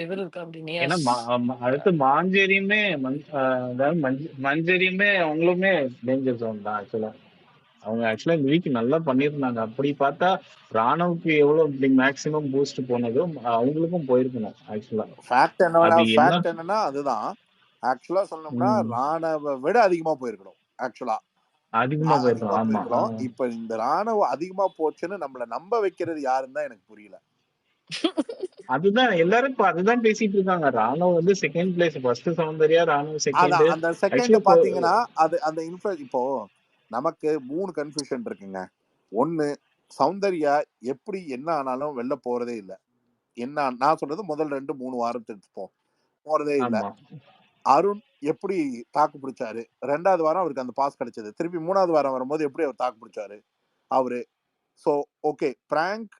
இவர் இருக்கா அப்படி ஏன்னா நியாஸ். அடுத்து மாஞ்சேரியுமே அதாவது மஞ்சேரியுமே அவங்களுமே டேஞ்சர் ஜோன் தான் ஆக்சுவலா. அவங்க ஆக்சுவலா இந்த வீக் நல்லா பண்ணியிருந்தாங்க. அப்படி பார்த்தா ராணுவுக்கு எவ்வளவு மேக்சிமம் பூஸ்ட் போனதோ அவங்களுக்கும் போயிருக்கணும் ஆக்சுவலா. ஃபேக்ட் அது என்ன என்னன்னா அதுதான் ஆக்சுவலா சொல்லணும்னா ராணுவ விட அதிகமா போயிருக்கணும். ஆக்சுவலா அதிகமா போயிருக்கணும். ஆமா போயிருக்கணும். இப்ப இந்த ராணுவம் அதிகமா போச்சுன்னு நம்மள நம்ப வைக்கிறது யாருன்னு தான் எனக்கு புரியல. அதுதான் எல்லாரும் இப்ப அதுதான் பேசிட்டு இருக்காங்க. ராணுவம் வந்து செகண்ட் பிளேஸ், ஃபர்ஸ்ட் சௌந்தர்யா, ராணுவ செகண்ட். அந்த செகண்ட் பாத்தீங்கன்னா அது அந்த இன்ஃபுளுன்ஸ். இப்போ நமக்கு 3 கன்ஃபியூஷன் இருக்குங்க. ஒன்னு, சௌந்தர்யா எப்படி என்ன ஆனாலும் வெளில போறதே இல்லை. என்ன நான் சொல்றது முதல் 2-3 வாரம் தெரிஞ்சுப்போம், போறதே இல்லை. அருண் எப்படி தாக்கு பிடிச்சாரு, 2வது வாரம் அவருக்கு அந்த பாஸ் கிடைச்சது. திருப்பி 3வது வாரம் வரும்போது எப்படி அவர் தாக்கு பிடிச்சாரு அவரு. ஸோ ஓகே, பிராங்க்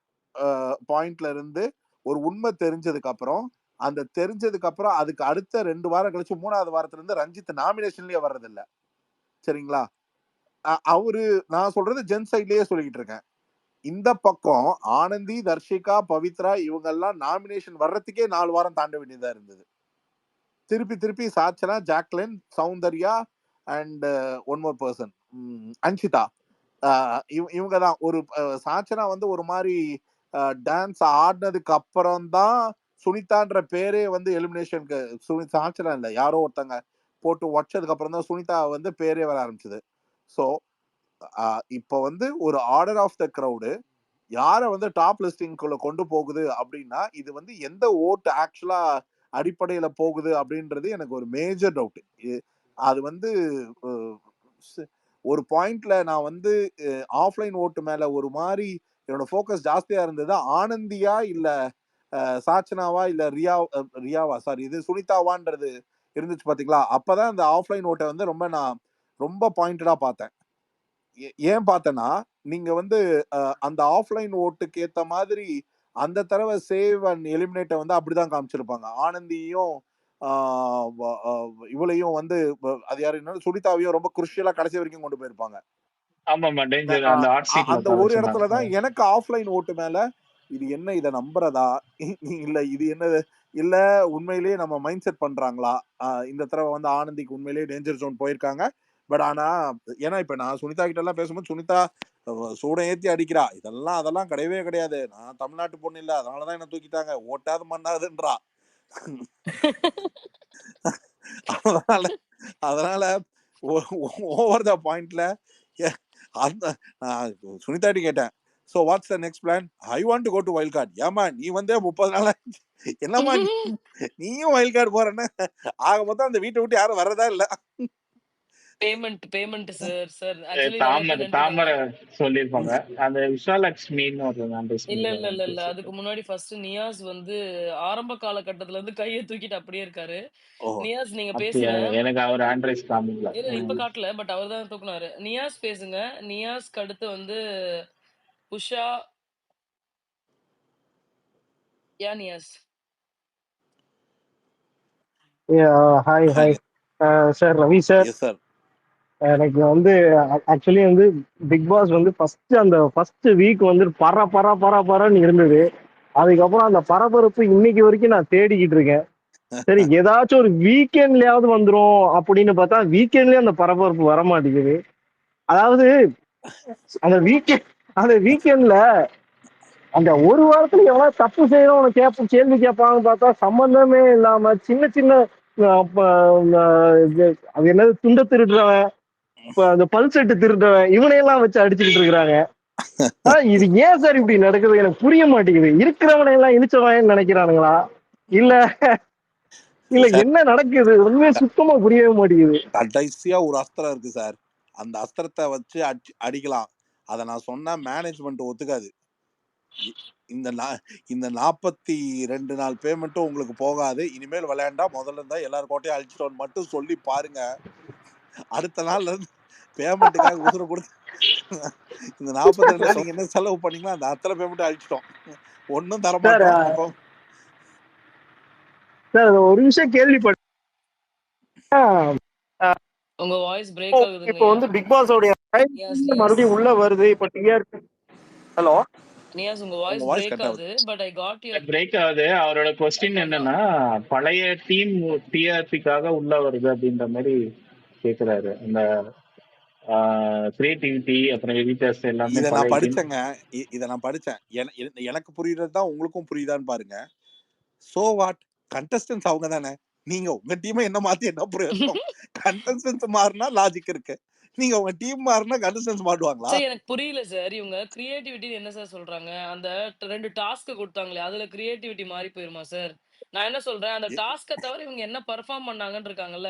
பாயிண்ட்ல இருந்து ஒரு உண்மை தெரிஞ்சதுக்கு அப்புறம், அந்த தெரிஞ்சதுக்கு அப்புறம் அதுக்கு அடுத்த 2 வாரம் கழிச்சு 3வது வாரத்துல இருந்து ரஞ்சித் நாமினேஷன்லயே வர்றதில்ல. சரிங்களா? அவரு நான் சொல்றது ஜென் சைட்லயே சொல்லிக்கிட்டு இருக்கேன். இந்த பக்கம் ஆனந்தி, தர்ஷிகா, பவித்ரா இவங்க எல்லாம் நாமினேஷன் வர்றதுக்கே 4 வாரம் தாண்ட வேண்டியதா இருந்தது. திருப்பி Sachana, Jacqueline, Soundarya and one more person Anshitha. இவங்க தான். ஒரு சாச்சனா வந்து ஒரு மாதிரி டான்ஸ் ஆடினதுக்கு அப்புறம் தான் சுனிதான்ற பேரே வந்து எலிமினேஷனுக்கு, சாச்சனா இல்லை யாரோ ஒருத்தங்க போட்டு உடச்சதுக்கு அப்புறம் தான் சுனிதா வந்து பேரே வர ஆரம்பிச்சது. ஸோ இப்போ வந்து ஒரு ஆர்டர் ஆஃப் த க்ரௌடு யாரை வந்து டாப் லிஸ்டிங்குள்ள கொண்டு போகுது அப்படின்னா, இது வந்து எந்த ஓட்டு ஆக்சுவலா அடிப்படையில போகுது அப்படின்றது எனக்கு ஒரு மேஜர் டவுட். அது வந்து ஒரு பாயிண்ட்ல நான் வந்து ஆஃப்லைன் ஓட்டு மேல ஒரு மாதிரி என்னோட ஃபோக்கஸ் ஜாஸ்தியா இருந்தது. ஆனந்தியா இல்ல சாச்சனாவா இல்ல ரியாவா சாரி இது சுனிதாவான்றது இருந்துச்சு பாத்தீங்களா? அப்பதான் அந்த ஆஃப்லைன் ஓட்டை வந்து நான் ரொம்ப பாயிண்டடா பார்த்தேன். ஏன் பார்த்தேன்னா, நீங்க வந்து அந்த ஆஃப்லைன் ஓட்டுக்கு ஏத்த மாதிரி அந்த தடவை சேவ் அண்ட் எலிமினேட்டை வந்து அப்படிதான் காமிச்சிருப்பாங்க. ஆனந்தியும் இவளையும் வந்து அது யாரு சுனிதாவையும் ரொம்ப குருஷியலா கடைசி வரைக்கும் கொண்டு போயிருப்பாங்க. அந்த ஒரு இடத்துலதான் எனக்கு ஆஃப்லைன் ஓட்டு மேல இது என்ன, இதை நம்புறதா இல்ல இது என்ன, இல்ல உண்மையிலேயே நம்ம மைண்ட் செட் பண்றாங்களா, இந்த தடவை வந்து ஆனந்திக்கு உண்மையிலேயே டேஞ்சர் ஜோன் போயிருக்காங்க. பட் ஆனா ஏன்னா இப்ப நான் சுனிதா கிட்ட எல்லாம் பேசும்போது சுனிதா சூடம் ஏத்தி அடிக்கிறா, அதெல்லாம் கிடையவே கிடையாது, நான் தமிழ்நாட்டு பொண்ணு இல்ல அதனாலதான் என்ன தூக்கிட்டாங்க, ஓட்டாது மண்ணாதுன்றா. அதனால ஓவர் த பாயிண்ட்ல அந்த சுனிதாட்டி கேட்டேன், so what's the next plan, I want to go to wild card. ஏமா நீ வந்தே 30 நாள் என்னம்மா நீயும் வைல்ட் கார்டு போறேன்னு, ஆக மொத்தம் அந்த வீட்டை விட்டு யாரும் வர்றதா இல்ல. பேமெண்ட் சார் தாமரை சொல்லிருப்பாங்க. அந்த விஷாலட்சுமின்னு ஒரு இல்ல அதுக்கு முன்னாடி ஃபர்ஸ்ட் நியாஸ் வந்து ஆரம்ப காலகட்டத்துல இருந்து கையை தூக்கிட்டு அப்படியே இருக்காரு. நியாஸ் நீங்க பேசுங்க. எனக்கு அவர் ஆண்ட்ரைஸ் காமிக்கல. இப்ப காட்டல, பட் அவர் தான் தூக்குனாரு. நியாஸ் பேசுங்க. நியாஸ்க்கு அடுத்து வந்து Usha. Yeah Niyas. Hi sir, Ravi sir. எனக்கு வந்து ஆக்சுவலி வந்து பிக் பாஸ் வந்து ஃபர்ஸ்ட் வீக் வந்து பரன்னு இருந்தது. அதுக்கப்புறம் அந்த பரபரப்பு இன்னைக்கு வரைக்கும் நான் தேடிக்கிட்டு இருக்கேன். சரி ஏதாச்சும் ஒரு வீக்கெண்ட்லயாவது வந்துரும் அப்படின்னு பார்த்தா வீக்கெண்ட்லயே அந்த பரபரப்பு வர மாட்டேங்குது. அதாவது அந்த வீக்கெண்ட்ல அந்த ஒரு வாரத்துல எவ்வளவு தப்பு செய்யறோம் கேள்வி கேட்பாங்கன்னு பார்த்தா சம்பந்தமே இல்லாம சின்ன சின்ன அது என்னது துண்ட திருடுறவன், அந்த பல் செட்டு திருடுறவன், இவனையெல்லாம் வச்சு அடிச்சுக்கிட்டு இருக்கிறாங்க. இது ஏன் சார் இப்படி நடக்குது எனக்கு புரிய மாட்டேங்குது. இருக்கிறவனை எல்லாம் இழிச்சவன் நினைக்கிறானுங்களா இல்ல என்ன நடக்குது உண்மையை சுத்தமா புரியவே மாட்டேங்குது. கடைசியா ஒரு அஸ்திரம் இருக்கு சார், அந்த அஸ்திரத்தை வச்சு அடிக்கலாம். அதை நான் சொன்னா மேனேஜ்மெண்ட் ஒத்துக்காது. இந்த 42 நாள் பேமெண்ட்டும் உங்களுக்கு போகாது, இனிமேல் விளையாண்டா முதல்ல இருந்தா எல்லாரும் கோட்டையும் அழிச்சிட்டோம் மட்டும் சொல்லி பாருங்க. அடுத்த நாள்ல இருந்து பேமெண்ட்டுக்காக உசுர கொடுத்து இந்த 42 நாள் நீங்க என்ன செலவு பண்ணீங்களோ அந்த அத்தனை பேமெண்ட் அழிச்சிட்டோம், ஒன்னும் தர மாட்டோம். சார் ஒரு விஷயம் கேள்விப்பட்டேன், உங்க வாய்ஸ் பிரேக் ஆகுதுங்க. இப்போ வந்து பிக் பாஸ் உடைய மறுபடியும் உள்ள வருது. இப்போ டிஆர்பி. ஹலோ நியாஸ் உங்க உங்க வாய்ஸ் வாய்ஸ் பிரேக் கட் ஆகுது. ஆகுது. But I got your break ஆகுது. அவரோட கொஸ்டின் ஆமாமா. என்னன்னா, பழைய டீம் டிஆர்பிக்காக உள்ள வருது அப்படின்ற மாதிரி கேக்குறாரு. அந்த கிரியேட்டிவிட்டி அப்புறம் எடிட்டர்ஸ் எல்லாமே இதை நான் பழைய டீம். படிச்சேங்க. இதை நான் படிச்சேன். எனக்கு புரியுறது தான் உங்களுக்கும் புரியுதான்னு பாருங்க. சோ வாட், கண்டஸ்டன்ஸ் அவங்க தானே. நீங்க உங்க டீமை என்ன மாத்தி என்ன பிரயோஜனம்? கண்டஸ்டன்ஸ் மாறினா லாஜிக் இருக்கு. நீங்க உங்க டீம் மாறினா கண்டஸ்டன்ஸ் மாட்டுவாங்களா? சார் எனக்கு புரியல சார். இவங்க கிரியேட்டிவிட்டி என்ன சார் சொல்றாங்க? அந்த 2 டாஸ்க் குடுத்தாங்களே, அதுல கிரியேட்டிவிட்டி மாறி போயிருமா சார்? நான் என்ன சொல்றேன், அந்த டாஸ்க்க தவிர இவங்க என்ன பெர்ஃபார்ம் பண்ணாங்கன்னு இருக்காங்கல்ல,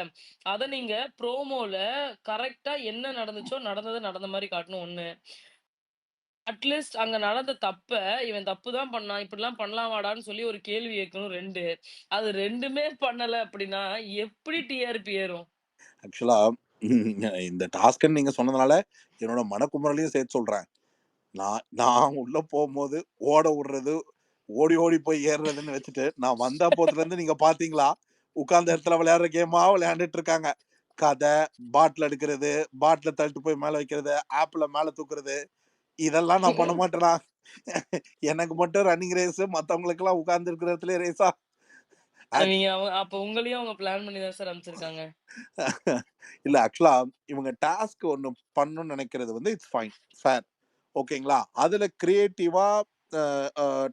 அத நீங்க ப்ரோமோல கரெக்ட்டா என்ன நடந்துச்சோ, நடந்தத நடந்த மாரி காட்டணும் 1. அட்லீஸ்ட் அங்க நடந்த தப்ப, இவன் தப்பு தான் பண்ணான், இப்படிலாம் பண்ணலாமாடான்னு சொல்லி ஒரு கேள்வி கேட்கணும் 2. அது 2மே பண்ணல அப்படின்னா, எப்படி டிஆர்பி ஏறும்? ஆக்சுவலா இந்த டாஸ்க்ன்னு நீங்க சொன்னதுனால என்னோட மனக்குமுறலையும் சேர்த்து சொல்றேன். நான் உள்ள போகும்போது ஓட விடுறது, ஓடி ஓடி போய் ஏறுறதுன்னு வச்சுட்டு, நான் வந்த போத்துல இருந்து நீங்க பாத்தீங்களா, உட்கார்ந்த இடத்துல விளையாடுற கேமா விளையாண்டுட்டு இருக்காங்க. கதை, பாட்டில் எடுக்கிறது, பாட்டில தள்ளிட்டு போய் மேல வைக்கிறது, ஆப்பிள மேல தூக்குறது, இதெல்லாம் நான் பண்ண மாட்டேனா? எனக்கு மட்டும் ரன்னிங் ரேஸ், மத்தவங்களுக்கு எல்லாம் உட்கார்ந்து இருக்கிற இடத்துல ரேஸா? நீங்க அப்ப உங்களையும் அவங்க பிளான் பண்ணி தான் சார் அனுப்பிச்சிருக்காங்க. இல்ல ஆக்சுவலா இவங்க டாஸ்க் ஒண்ணு பண்ணணும்னு நினைக்கிறது வந்து இட்ஸ் ஃபைன், ஃபேர், ஓகேங்களா. அதுல கிரியேட்டிவா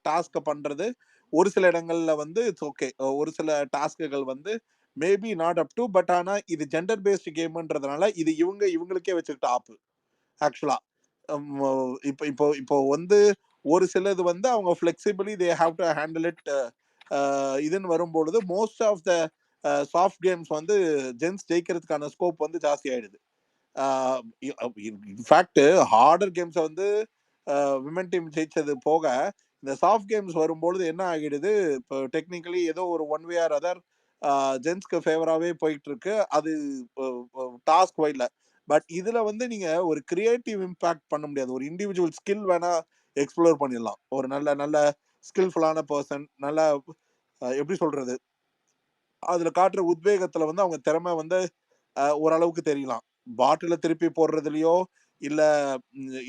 டாஸ்க பண்றது ஒரு சில இடங்கள்ல வந்து இட்ஸ் ஓகே. ஒரு சில டாஸ்க்குகள் வந்து maybe not up to, but ஆனா இது ஜெண்டர் பேஸ்ட் கேம்ன்றதுனால இது இவங்களுக்கே வச்சுக்கிட்ட ஆப்பு ஆக்சுவலா. இப்போ இப்போ இப்போ வந்து ஒரு சிலது வந்து அவங்க flexibly they have to handle it இதுன்னு வரும்பொழுது most of the soft games வந்து ஜென்ஸ் ஜெயிக்கிறதுக்கான ஸ்கோப் வந்து ஜாஸ்தி ஆயிடுது. இன்ஃபேக்ட் ஹார்டர் கேம்ஸை வந்து விமன் டீம் ஜெயிச்சது போக இந்த சாஃப்ட் கேம்ஸ் வரும்பொழுது என்ன ஆகிடுது, இப்போ டெக்னிக்கலி ஏதோ ஒரு ஒன் வே ஆர் அதர் ஜென்ஸ்க்கு ஃபேவராகவே போயிட்டு இருக்கு. அது டாஸ்க் வைட்ல. பட் இதுல வந்து நீங்க ஒரு கிரியேட்டிவ் இம்பாக்ட் பண்ண முடியாது. ஒரு இண்டிவிஜுவல் ஸ்கில் வேணா எக்ஸ்ப்ளோர் பண்ணிடலாம். ஒரு நல்ல நல்ல ஸ்கில்ஃபுல்லான பர்சன், நல்ல எப்படி சொல்றது, அதுல காட்டுற உத்வேகத்துல வந்து அவங்க திறமை வந்து ஓரளவுக்கு தெரியலாம். பாட்டில திருப்பி போடுறதுலயோ இல்ல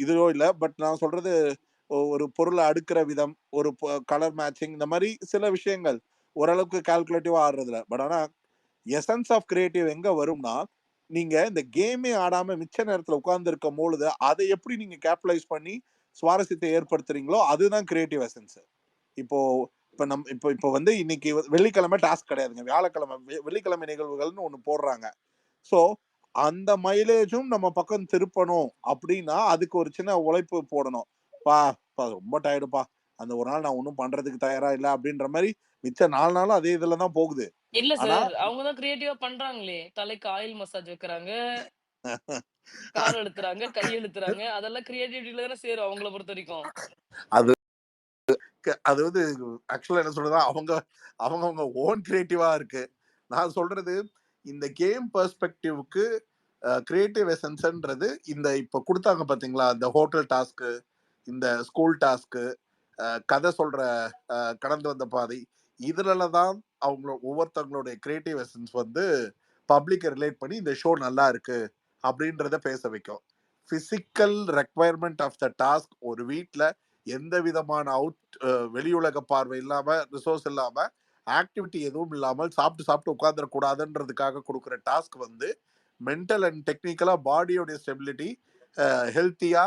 இதுலயோ இல்ல. பட் நான் சொல்றது ஒரு பொருளை அடுக்கிற விதம், ஒரு கலர் மேட்சிங், இந்த மாதிரி சில விஷயங்கள் ஓரளவுக்கு கால்குலேட்டிவா ஆடுறதுல. பட் ஆனா எசன்ஸ் ஆஃப் கிரியேட்டிவ் எங்க வரும்னா, நீங்க இந்த கேமே ஆடாம மிச்ச நேரத்துல உட்கார்ந்து இருக்கும் பொழுது அதை எப்படி நீங்க கேபிட்டலைஸ் பண்ணி சுவாரஸ்யத்தை ஏற்படுத்துறீங்களோ அதுதான் கிரியேட்டிவ் எசன்ஸ். இப்போ இப்போ வந்து இன்னைக்கு வெள்ளிக்கிழமை டாஸ்க் கிடையாதுங்க. வியாழக்கிழமை வெள்ளிக்கிழமை நிகழ்வுகள்னு ஒண்ணு போடுறாங்க. ஸோ அந்த மைலேஜும் நம்ம பக்கம் திருப்பணும் அப்படின்னா அதுக்கு ஒரு சின்ன உழைப்பு போடணும். ரொம்ப டயர்டுப்பா, அந்த ஒரு நாள் நான் ஒன்றும் பண்றதுக்கு தயாரா இல்லை அப்படின்ற மாதிரி மிச்ச 4 நாளும் அதே இதுல தான் போகுது. இல்ல ஆனா சார். அவங்க தான் கிரியேட்டிவா பண்றாங்களே. தலைக்கு ஆயில் மசாஜ் வைக்கிறாங்க. கால் அழுத்துறாங்க, கை அழுத்துறாங்க. அதெல்லாம் கிரியேட்டிவிட்டில தானே சேரும் அவங்கள பொறுத்தவரைக்கும். அது அது வந்து ஆக்சுவலா என்ன சொல்றதா, அவங்க ஓன் கிரியேட்டிவா இருக்கு. நான் சொல்றது இந்த கேம் பெர்ஸ்பெக்டிவ்க்கு கிரியேட்டிவ் எசன்ஸ்ன்றது இந்த இப்ப கொடுத்தாங்க பாத்தீங்களா, இந்த ஹோட்டல் டாஸ்க்கு, இந்த ஸ்கூல் டாஸ்க்கு, கதை சொல்ற கடந்து வந்த பாதை, இதுல தான் அவங்க ஒவ்வொருத்தவங்களுடைய கிரியேட்டிவ் எசன்ஸ் வந்து பப்ளிக்கை ரிலேட் பண்ணி இந்த ஷோ நல்லா இருக்கு அப்படின்றத பேச வைக்கும். Physical requirement of the task, ஒரு வீட்டில் எந்த விதமான வெளியுலக பார்வை இல்லாம, ரிசோர்ஸ் இல்லாம, ஆக்டிவிட்டி எதுவும் இல்லாமல் சாப்பிட்டு சாப்பிட்டு உட்காந்துடக்கூடாதுன்றதுக்காக கொடுக்குற டாஸ்க் வந்து மென்டல் அண்ட் டெக்னிக்கலா பாடியோடைய ஸ்டெபிலிட்டி, ஹெல்த்தியா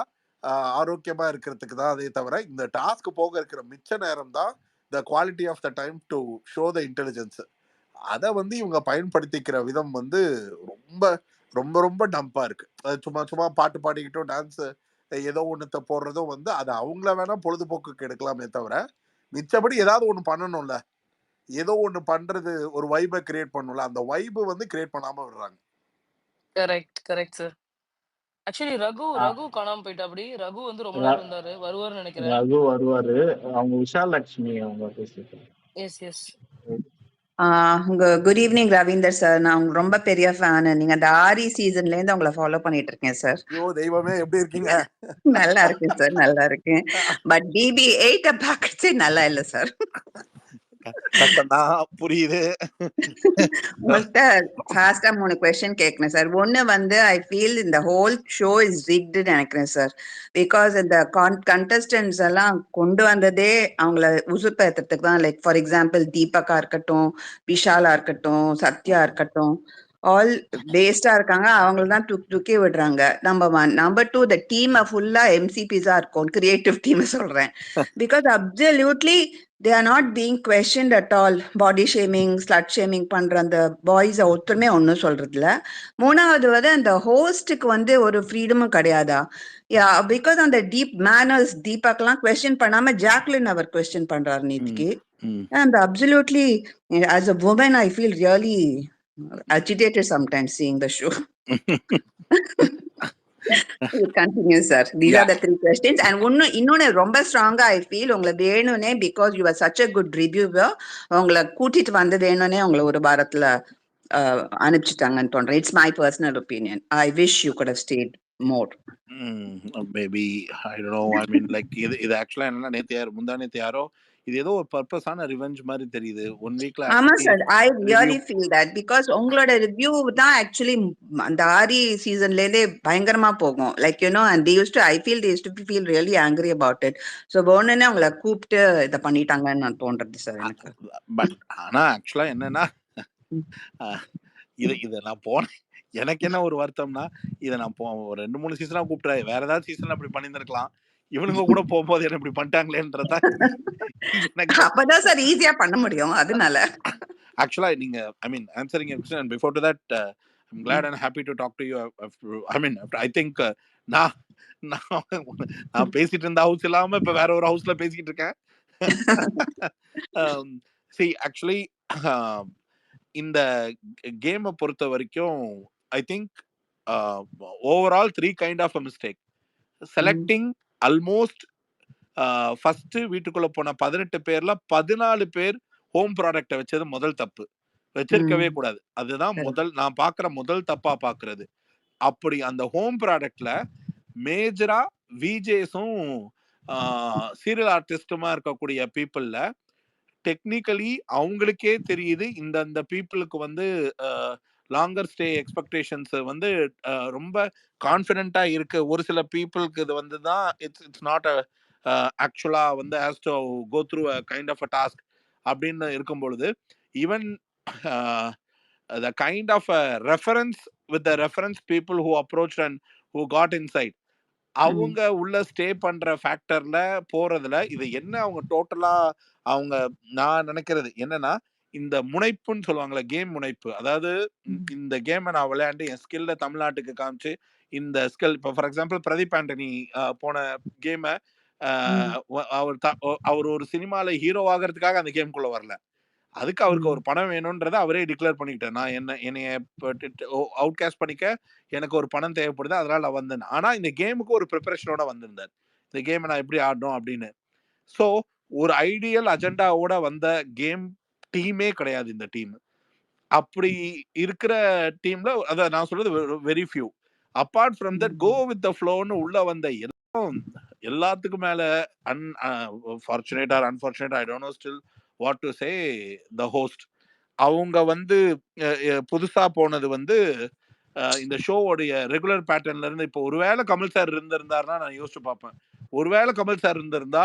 ஆரோக்கியமா இருக்கிறதுக்கு தான். அதே தவிர இந்த டாஸ்க் போக இருக்கிற மிச்ச நேரம் தான் the quality of the time to show the intelligence. அதை வந்து இவங்க பயன்படுத்திக்கிற விதம் வந்து ரொம்ப ரொம்ப ரொம்ப டம்பா இருக்கு. சும்மா சும்மா பாட்டு பாடிக்கிட்டும் டான்ஸ் ஏதோ ஒண்ணுத்த போடுறதும் வந்து அது அவங்கள வேணா பொழுதுபோக்குக்கு எடுக்கலாமே தவிர மிச்சபடி ஏதாவது ஒண்ணு பண்ணணும்ல. ஏதோ ஒண்ணு பண்றது ஒரு வைபை கிரியேட் பண்ணணும்ல, அந்த வைபு வந்து கிரியேட் பண்ணாம விடுறாங்க. Correct sir. ஆக்சுவலி ரகு காணாம போயிட்டாப்படி. ரகு வந்து ரொம்ப நாள் இருந்தாரு. வருவாருன்னு நினைக்கிறேன். ரகு வருவாரு. அவங்க விஷால் லட்சுமி அவங்க பேசிட்டு. Yes. Good evening Ravinder sir. நான் உங்களுக்கு ரொம்ப பெரிய ஃபேன். நீங்க அந்த ஆரி சீசன்ல இருந்து உங்களை ஃபாலோ பண்ணிட்டு இருக்கேன் சார். ஐயோ தெய்வமே, எப்படி இருக்கீங்க? நல்லா இருக்கேன் சார், நல்லா இருக்கேன். பட் BB8 பாக்கச்சே நல்லா இல்ல சார். கஷ்டம்தான், புரியுது. உங்கள்கிட்ட ஃபாஸ்டா 3 கொஸ்டின் கேட்கணும் சார். ஒண்ணு வந்து ஐ ஃபீல் இந்த ஹோல் ஷோ இஸ் ரிக்டு நினைக்கிறேன் சார். பிகாஸ் இந்த கண்டஸ்டன்ட்ஸ் எல்லாம் கொண்டு வந்ததே அவங்கள உசுப்பேத்துறதுக்கு தான். லைக் ஃபார் எக்ஸாம்பிள் தீபக்கா இருக்கட்டும், விஷாலா இருக்கட்டும், சத்யா இருக்கட்டும், ஆல் பேஸ்டா இருக்காங்க. அவங்கள தான் தூக்கி விடுறாங்க. நம்பர் 1. நம்பர் 2, இந்த டீமை ஃபுல்லா எம்சிபிஸா இருக்கும். கிரியேட்டிவ் டீம் சொல்றேன். Because absolutely they are not being questioned at all. Body shaming, ஸ்லட் shaming பண்ற அந்த பாய்ஸ் ஒருத்தருமே ஒன்றும் சொல்றது இல்ல. மூணாவது வந்து அந்த ஹோஸ்டுக்கு வந்து ஒரு ஃப்ரீடமும் கிடையாதா? யா, பிகாஸ் அந்த டீப் மேனர்ஸ் தீபக்லாம் கொஸ்டின் பண்ணாம ஜாக்லின் அவர் கொஸ்டின் பண்றாரு நேத்திக்கு. And absolutely, as a woman, I feel really agitated sometimes seeing the show. You continue, sir. These are the 3 questions. And இன்னொன்னு ரொம்ப ஸ்ட்ராங்கா I feel உங்களை வேணும்னே, because you are such a good reviewer, உங்களை கூட்டிட்டு வந்து வேணும்னே உங்களை ஒரு வாரத்துல அனுப்பிச்சிட்டாங்கன்னு தோன்றேன். It's my personal opinion. I wish you could have stayed more. Maybe I don't know. I mean like இது ஆக்சுவலா என்னன்னா, நேத்து யாரோ இது ஏதோ ஒரு பர்பஸான ரிவெஞ்ச் மாதிரி தெரியுது. 1 வீக்ல ஆமா sir, I really feel that. Because உங்களோட ரிவ்யூ தான் ஆக்சுவலி அந்த ஆரி சீசன்ல இருந்தே பயங்கரமா போகும். Like you know, and they used to, I feel they used to feel really angry about it. So ஒன்னுன்னு அவங்கள கூப்பிட்டு இதை பண்ணிட்டாங்கன்னு நான் தோன்றது சார் எனக்கு. பட் ஆனா ஆக்சுவலா என்னன்னா, இதை நான் போனேன், எனக்கு என்ன ஒரு வருத்தம்னா, இதை நான் ஒரு 2-3 சீசனா கூப்பிட்டு வேற ஏதாவது சீசன்ல அப்படி பண்ணியிருந்திருக்கலாம். இவனுங்க கூட போகும்போது என்ன இப்படி பண்ணிட்டாங்களேன்றதா. அப்பதான் சார் ஈஸியா பண்ண முடியும். அதனால ஆக்சுவலா நீங்க I mean answering your question, and before to that I'm glad and happy to talk to you. I mean I think நான் பேசிட்டு இருந்த ஹவுஸ் இல்லாம இப்ப வேற ஒரு ஹவுஸ்ல பேசிட்டு இருக்கேன். see actually இந்த கேமை பொறுத்த வரைக்கும் I think overall 3 kind of a mistake. Selecting almost first வீட்டுக்குள்ள போன 18 பேர்ல 14 பேர் ஹோம் ப்ராடக்ட வச்சது முதல் தப்பு. வச்சிருக்கவே கூடாது. அதுதான் நான் பாக்குற முதல் தப்பா பாக்குறது. அப்படி அந்த ஹோம் ப்ராடக்ட்ல மேஜரா விஜேஸும் சீரியல் ஆர்டிஸ்டுமா இருக்கக்கூடிய பீப்புள்ல டெக்னிக்கலி அவங்களுக்கே தெரியுது இந்த பீப்புளுக்கு வந்து லாங்கர் ஸ்டே எக்ஸ்பெக்டேஷன்ஸ் வந்து ரொம்ப கான்ஃபிடென்ட்டா இருக்கு. ஒரு சில பீப்புளுக்கு இது வந்து தான் இட்ஸ் நாட் ஆக்சுவலா வந்து has to go through a kind of a task அப்படின்னு இருக்கும் பொழுது, even the kind of a reference with the reference people who approach and who got insight, அவங்க உள்ள ஸ்டே பண்ற ஃபேக்டர்ல போறதுல இது என்ன அவங்க டோட்டலா அவங்க நான் நினைக்கிறது என்னன்னா, இந்த முனைப்புன்னு சொல்லுவாங்களே, கேம் முனைப்பு. அதாவது இந்த கேமை நான் விளையாண்டு என் ஸ்கில்ல தமிழ்நாட்டுக்கு காமிச்சு இந்த ஸ்கில், இப்போ ஃபார் எக்ஸாம்பிள் பிரதீப் ஆண்டனி போன கேமை அவர் ஒரு சினிமால ஹீரோ ஆகிறதுக்காக அந்த கேம்குள்ள வரல. அதுக்கு அவருக்கு ஒரு பணம் வேணும்ன்றத அவரே டிக்ளேர் பண்ணிக்கிட்டார். நான் என்னைய அவுட்காஸ்ட் பண்ணிக்க எனக்கு ஒரு பணம் தேவைப்படுது, அதனால நான் வந்தேன். ஆனா இந்த கேமுக்கு ஒரு ப்ரிப்பரேஷனோட வந்திருந்தார். இந்த கேமை நான் எப்படி ஆடணும் அப்படின்னு. ஸோ ஒரு ஐடியல் அஜெண்டாவோட வந்த கேம் டீமே கிடையாது இந்த டீம். அப்படி இருக்கிற டீம்ல அத நான் சொல்றது very few. Apart from that go with the ஃப்ளோன்னு உள்ள வந்த எல்லாத்துக்கும் மேல fortunate or unfortunate, I don't know still what to say, the host. அவங்க வந்து புதுசா போனது வந்து இந்த ஷோவோடைய ரெகுலர் பேட்டர்ன்ல இருந்து. இப்போ ஒருவேளை கமல் சார் இருந்திருந்தாருன்னா நான் யோசிச்சு பார்ப்பேன். ஒருவேளை கமல் சார் இருந்திருந்தா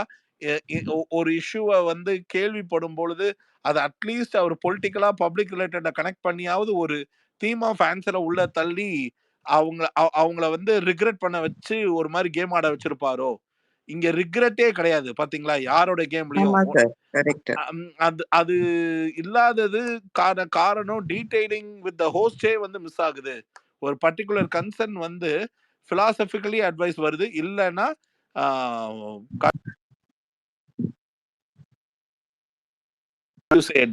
ஒரு இஷ்யூவை வந்து கேள்விப்படும் பொழுது அது அட்லீஸ்ட் அவர் பொலிட்டிக்கலா பப்ளிக் ரிலேட்டட கனெக்ட் பண்ணியாவது ஒரு தீம் ஆஃப் ஆன்சரை உள்ள தள்ளி அவங்கள வந்து ரிக்ரெட் பண்ண வச்சு ஒரு மாதிரி கேம் ஆட வச்சிருப்பாரோ. இங்க ரிக்ரெட்டே கிடையாது பாத்தீங்களா யாரோட கேம்லயும். அது இல்லாதது காரணம் டீடைலிங் வித் த ஹோஸ்டே வந்து மிஸ் ஆகுது. ஒரு பர்டிகுலர் கன்சர்ன் வந்து பிலாசபிக்கலி அட்வைஸ் வருது, இல்லைன்னா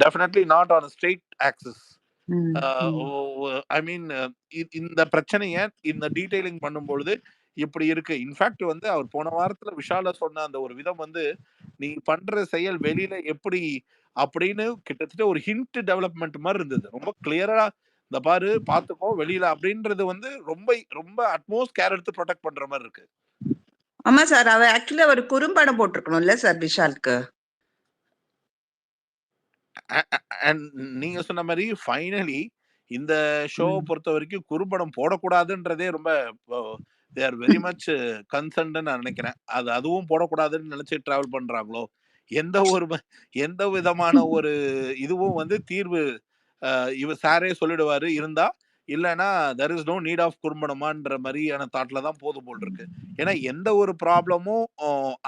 definitely not on a straight axis. I mean இந்த பிரச்சனைய இந்த டீடைலிங் பண்ணும்பொழுது இப்படி இருக்கு. இன்ஃபேக்ட் வந்து அவர் போன வாரத்துல விஷால சொன்ன அந்த ஒரு விதம் வந்து, நீ பண்ற செயல் வெளியில எப்படி அப்படின்னு கிட்டத்தட்ட ஒரு ஹிண்ட் டெவலப்மெண்ட் மாதிரி இருந்தது. ரொம்ப கிளியரா இந்த பாரு பாத்துக்கோ வெளியில அப்படின்றது வந்து ரொம்ப ரொம்ப அட்மோஸ்ட் கேர் எடுத்து ப்ரொடெக்ட் பண்ற மாதிரி இருக்கு. ஆமா சார், அவர் ஆக்சுவலி ஒரு குறும்படம் போட்டிருக்கணும்ல சார் விஷாலுக்கு. அண்ட் நீங்க சொன்ன மாதிரி ஃபைனலி இந்த ஷோவை பொறுத்த வரைக்கும் குறும்படம் போடக்கூடாதுன்றதே ரொம்ப தே ஆர் வெரி மச் கன்சர்ன்னு நான் நினைக்கிறேன். அதுவும் போடக்கூடாதுன்னு நினைச்சு டிராவல் பண்றாங்களோ, எந்த விதமான ஒரு இதுவும் வந்து தீர்வு இவர் சாரே சொல்லிடுவாரு இருந்தா, இல்லைன்னா there is no need of குறும்படமான்ற மாதிரியான தாட்ல தான் போது போல் இருக்கு. ஏன்னா எந்த ஒரு ப்ராப்ளமும்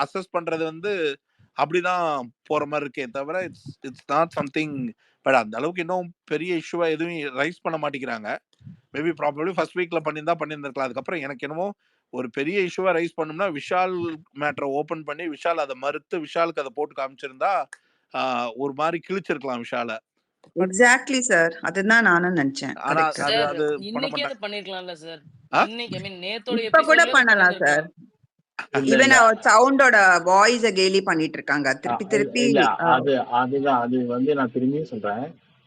அசஸ் பண்றது வந்து அப்படிதான் போற மாதிரி இருக்கே தவிர இட்ஸ் நாட் சம்திங். பட் அந்த அளவுக்கு இன்னும் பெரிய இஷ்யூவா எதுவும் ரைஸ் பண்ண மாட்டேங்கிறாங்க. மேபி ப்ராபப்ளி ஃபர்ஸ்ட் வீக்ல பண்ணியிருந்திருக்கலாம். அதுக்கப்புறம் எனக்கு என்னமோ ஒரு பெரிய இஷ்யூவா ரைஸ் பண்ணோம்னா விஷால் மேட்டரை ஓபன் பண்ணி விஷால் அதை மறுத்து விஷாலுக்கு அதை போட்டு காமிச்சிருந்தா ஒரு மாதிரி கிழிச்சிருக்கலாம் விஷால. எக்ஸாக்ட்லி சார், அதுதான் நானும் நினைச்சேன். ஆனா கரெக்ட். அது சார் அது பண்ண இன்னைக்கே மாட்டாங்க. அது பண்ணிருக்கலாம்ல சார். இன்னைக்கு ஐ மீன் நேத்தோட இப்ப கூட எபிசோட்லயே அது பண்ணலாம் சார். பண்ணிருந்திருக்கலாம். இல்ல ஈவன் இல்ல சவுண்டோட வாய்ஸ கேலி பண்ணிட்டு இருக்காங்க திருப்பி திருப்பி. இல்ல அதுதான் அது வந்து நான் திரும்பியும் சொல்றேன்.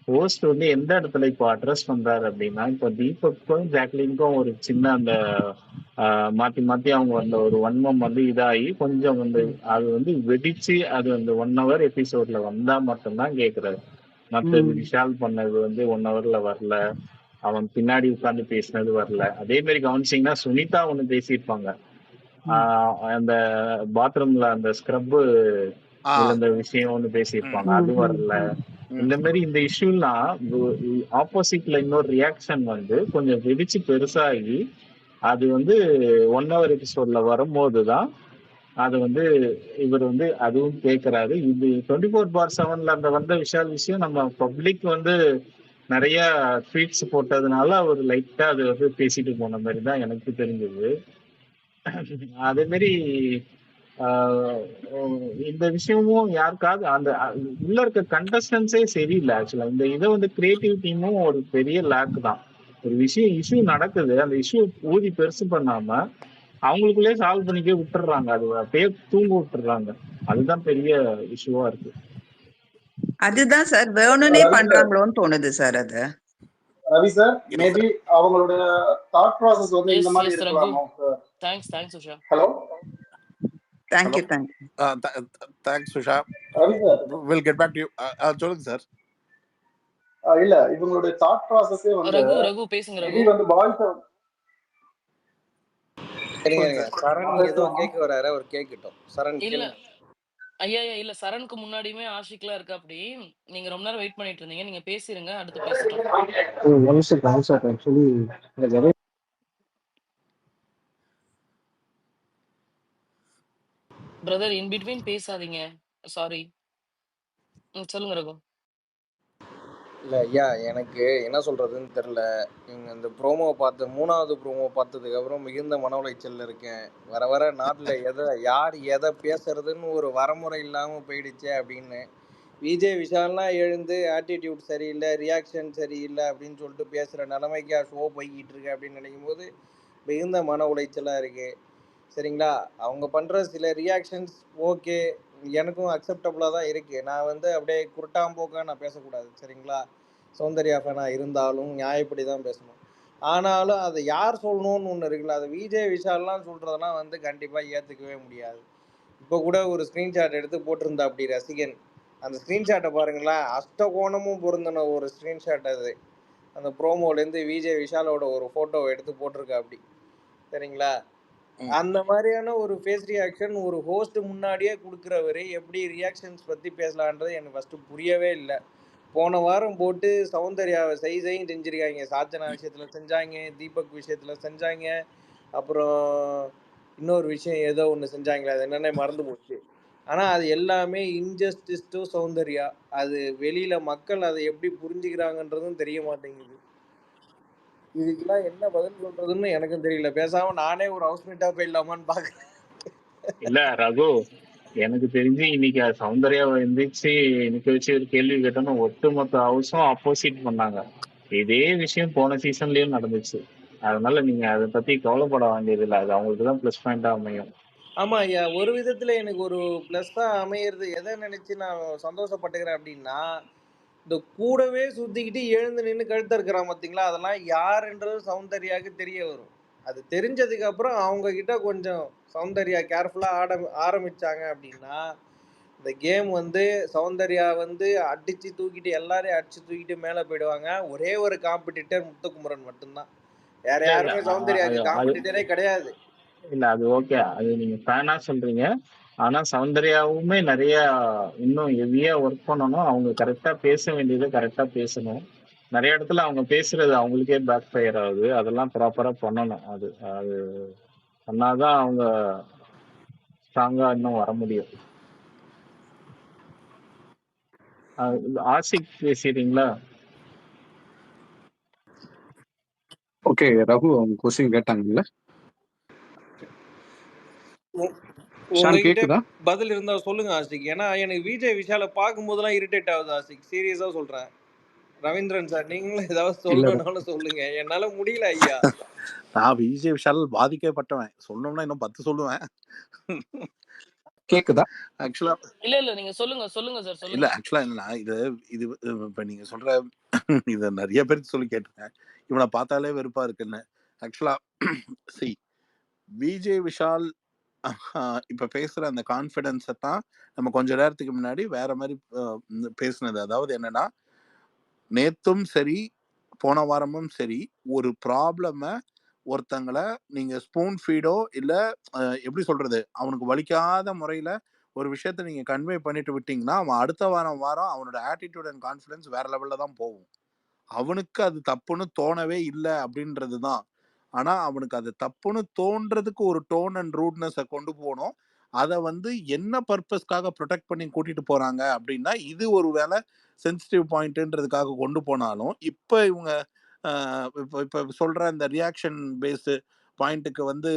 ஹோஸ்ட் வந்து எந்த இடத்துல இப்போ அட்ரஸ் பண்றாரு அப்படின்னா, இப்போ தீபக்கும் ஜாக்லினுக்கும் ஒரு சின்ன அந்த மாத்தி மாத்தி அவங்க அந்த ஒரு வன்மம் வந்து இதாகி கொஞ்சம் வந்து அது வந்து வெடிச்சு அது அந்த 1 hour எபிசோட்ல வந்தா மட்டும்தான் கேக்குறாரு. மற்றது விஷால் பண்ணது வந்து 1 hourல வரல. அவன் பின்னாடி உட்கார்ந்து பேசினது வரல. அதே மாதிரி கவனிச்சீங்கன்னா சுனிதா ஒண்ணு பேசியிருப்பாங்க. அந்த பாத்ரூம்ல அந்த ஸ்க்ரப் விழுந்த விஷயம் ஒண்ணு பேசியிருப்பாங்க. அது வரல. இந்த மாதிரி இந்த இஷ்யூலாம் ஆப்போசிட்ல இன்னொரு ரியாக்ஷன் வந்து கொஞ்சம் வெடிச்சு பெருசாகி அது வந்து 1 hour எபிசோட்ல வரும்போதுதான் அது வந்து இவர் வந்து அதுவும் கேட்கிறாரு. இது 24/7 அந்த வந்த விஷயம் நம்ம பப்ளிக் வந்து நிறைய ட்வீட்ஸ் போட்டதுனால அவர் லைட்டா அது வந்து பேசிட்டு போன மாதிரி தான் எனக்கு தெரிஞ்சது. அதே மாதிரி இந்த விஷயமும் யாருக்காவது அந்த உள்ள இருக்க கண்டஸ்டன்ஸே சரியில்லை. ஆக்சுவலா இந்த இதை வந்து கிரியேட்டிவ் டீமும் ஒரு பெரிய லேக் தான். ஒரு இஷ்யூ நடக்குது, அந்த இஷ்யூ ஊதி பெருசு பண்ணாம அவங்களுக்குள்ளே சால்வ் பண்ணிக்கே விட்டுறாங்க. அது அப்படியே தூங்க விட்டுறாங்க. அதுதான் பெரிய இஷ்யூவா இருக்கு. அதுதான் சார் வேணும்னே பண்றாங்களோன்னு தோணுது சார். அது ரவி சார், மேபி அவங்களோட தாட் ப்ராசஸ் வந்து இந்த மாதிரி ரகு. இருக்கலாமா sir? Thanks Usha. Hello, thank you. Thanks Usha. Ravi sir, will get back to you. சொல்லுங்க சார். இல்ல இவங்களுடைய தாட் ப்ராசஸே வந்து ரகு பேசுங்க. மேபி வந்து பாய்ஸ் சரண் ஏதோ கேட்க வராரு, அவர் கேட்கட்டும். சரண் இல்ல கேளுங்க. ஐயா இல்ல, சரணுக்கு முன்னாடியுமே ஆஷிக்லாம் இருக்கா. அப்படி நீங்க ரொம்ப நேரம் வெயிட் பண்ணிட்டு இருந்தீங்க. நீங்க பேசிருங்க, அடுத்து பேசட்டும். ஆக்சுவலி பிரதர் இன் பிட்வீன் பேசாதீங்க. சாரி. சொல்லுங்க ரகு. இல்ல ஐயா, எனக்கு என்ன சொல்றதுன்னு தெரியல. நீங்க இந்த ப்ரோமோ பார்த்து 3வது ப்ரோமோ பார்த்ததுக்கு அப்புறம் மிகுந்த மன உளைச்சல்ல இருக்கேன். வர வர நாட்டில் யார் எதை பேசுறதுன்னு ஒரு வரமுறை இல்லாமல் போயிடுச்சே அப்படின்னு. விஜய் விஷால்லாம் எழுந்து ஆட்டிடியூட் சரியில்லை, ரியாக்ஷன் சரியில்லை அப்படின்னு சொல்லிட்டு பேசுகிற நிலைமைக்கு ஷோ போய்கிட்டு இருக்கு அப்படின்னு நினைக்கும் போது மிகுந்த மன உளைச்சலாக இருக்குது. சரிங்களா, அவங்க பண்ணுற சில ரியாக்ஷன்ஸ் ஓகே, எனக்கும் அக்செப்டபுளாக தான் இருக்குது. நான் வந்து அப்படியே குருட்டாம்போக்காக நான் பேசக்கூடாது. சரிங்களா, சௌந்தர்யா ஃபேனாக இருந்தாலும் நியாயப்படி தான் பேசணும். ஆனாலும் அதை யார் சொல்லணும்னு ஒன்று இருக்குல்ல, அது விஜய் விஷால்லாம் சொல்கிறதெல்லாம் வந்து கண்டிப்பாக ஏற்றுக்கவே முடியாது. இப்போ கூட ஒரு ஸ்க்ரீன்ஷாட் எடுத்து போட்டிருந்தா அப்படி ரசிகன், அந்த ஸ்க்ரீன்ஷாட்டை பாருங்களேன், அஷ்டகோணமும் பொருந்தின ஒரு ஸ்க்ரீன்ஷாட் அது. அந்த ப்ரோமோலேருந்து விஜய் விஷாலோட ஒரு ஃபோட்டோவை எடுத்து போட்டிருக்கா அப்படி. சரிங்களா, அந்த மாதிரியான ஒரு ஃபேஸ் ரியாக்ஷன் ஒரு ஹோஸ்ட் முன்னாடியே கொடுக்குறவரு எப்படி ரியாக்ஷன்ஸ் பற்றி பேசலான்றது எனக்கு ஃபஸ்ட்டு புரியவே இல்லை. போன வாரம் போட்டு சௌந்தர்யாவை செய்யும் செஞ்சுருக்காங்க. சாச்சனா விஷயத்தில் செஞ்சாங்க, தீபக் விஷயத்தில் செஞ்சாங்க, அப்புறம் இன்னொரு விஷயம் ஏதோ ஒன்று செஞ்சாங்களே, அது என்னென்ன மறந்து போச்சு. ஆனால் அது எல்லாமே இன்ஜஸ்டிஸ் டு சௌந்தர்யா. அது வெளியில் மக்கள் அதை எப்படி புரிஞ்சுக்கிறாங்கன்றதும் தெரிய மாட்டேங்குது. இதுக்கெல்லாம் என்ன பதில் சொல்றதுன்னு எனக்கும் தெரியல. பேசாம நானே ஒரு ஹவுஸ்மேட்டா போயிடலாமான்னு பாக்குறேன். இல்ல ரகு, எனக்கு தெரிஞ்சு இன்னைக்கு சௌந்தர்யாவை எந்திரிச்சு நிக்க வச்சு ஒரு கேள்வி கேட்டோம்னா ஒட்டுமொத்த ஹவுஸும் அப்போசிட் பண்ணாங்க. இதே விஷயம் போன சீசன்லயும் நடந்துச்சு. அதனால நீங்க அதை பத்தி கவலைப்பட வேண்டியது இல்லை. அது அவங்களுக்கு தான் பிளஸ் பாயிண்டா அமையும். ஆமா ஐயா, ஒரு விதத்துல எனக்கு ஒரு பிளஸ்ஸா அமையிறது எதை நினைச்சு நான் சந்தோஷப்பட்டுக்கிறேன் அப்படின்னா, இந்த கூடவே சுத்திக்கிட்டு எழுந்து நின்று கழுத்த இருக்கிறான் பார்த்தீங்களா, அதெல்லாம் யாருன்றது சௌந்தர்யாவுக்கு தெரிய வரும். அது தெரிஞ்சதுக்கு அப்புறம் அவங்க கிட்ட கொஞ்சம் சௌந்தர்யா கேர்ஃபுல்லா ஆரம்பிச்சாங்க அப்படின்னா இந்த கேம் வந்து சௌந்தர்யா வந்து அடிச்சு தூக்கிட்டு எல்லாரையும் அடிச்சு தூக்கிட்டு மேல போயிடுவாங்க. ஒரே ஒரு காம்படிட்டர் முத்துக்குமரன் மட்டும்தான். வேற இல்ல இல்ல யாருமே சௌந்தர்யாக்கு அது காம்படிட்டரே கிடையாது. இல்ல அது ஓகே. அது நீங்க ஃபேனா சொல்றீங்க. ஆனா சௌந்தர்யாவுமே நிறைய இன்னும் ஹெவியா ஒர்க் பண்ணணும். அவங்க கரெக்டா பேச வேண்டியதை கரெக்டா பேசணும். நிறைய இடத்துல அவங்க பேசுறது அவங்களுக்கே பேக் ஃபயர் ஆகுது. அதெல்லாம் ப்ராப்பரா பண்ணணும். அது அது பண்ணாதான் அவங்க ஸ்ட்ராங்கா இன்னும் வர முடியும். ஆசிக் பேசுறீங்களா? ஓகே ரகு அவங்க கொஸ்டின் கேட்டாங்கல்ல. ஷான் உங்ககிட்ட கேக்குதா? பதில் இருந்தா சொல்லுங்க ஆசிக். ஏன்னா எனக்கு விஜய் விஷால பார்க்கும்போதெல்லாம் இரிட்டேட் ஆகுது ஆசிக். சீரியஸா சொல்றேன். ரவீந்திரன் சார் நீங்களும் ஏதாவது சொல்லணும்னாலும் சொல்லுங்க. என்னால முடியல ஐயா. நான் விஜய் விஷால் பாதிக்கப்பட்டவன். சொன்னோம்னா இன்னும் 10 சொல்லுவேன். கேக்குதா? ஆக்சுவலா இல்ல நீங்க சொல்லுங்க சார் இல்ல சொல்லுங்க. ஆக்சுவலா என்னன்னா இது இது இப்ப நீங்க சொல்ற இத நிறைய பேருக்கு சொல்லி கேட்டிருக்கேன். இவனை பார்த்தாலே வெறுப்பா இருக்குன்னு. ஆக்சுவலா சி விஜய் விஷால் இப்ப பேசுற அந்த கான்ஃபிடன்ஸை தான் நம்ம கொஞ்ச நேரத்துக்கு முன்னாடி வேற மாதிரி பேசுனது. அதாவது என்னன்னா, நேத்தும் சரி போன வாரமும் சரி ஒரு ப்ராப்ளம ஒருத்தங்களை நீங்க ஸ்பூன் ஃபீடோ இல்ல எப்படி சொல்றது, அவனுக்கு வலிக்காத முறையில ஒரு விஷயத்த நீங்க கன்வே பண்ணிட்டு விட்டீங்கன்னா அவன் அடுத்த வாரம் அவனோட ஆட்டிடியூட் அண்ட் கான்ஃபிடன்ஸ் வேற லெவல்ல தான் போகும். அவனுக்கு அது தப்புன்னு தோணவே இல்லை அப்படின்றது தான். ஆனா அவனுக்கு அது தப்புன்னு தோன்றதுக்கு ஒரு டோன் அண்ட் ரூட்னஸை கொண்டு போகணும். அதை வந்து என்ன பர்பஸ்க்காக ப்ரொடெக்ட் பண்ணி கூட்டிட்டு போறாங்க அப்படின்னா, இது ஒரு வேலை சென்சிட்டிவ் பாயிண்ட்ன்றதுக்காக கொண்டு போனாலும் இப்போ இவங்க இப்போ சொல்ற இந்த ரியாக்ஷன் பேஸ்டு பாயிண்ட்டுக்கு வந்து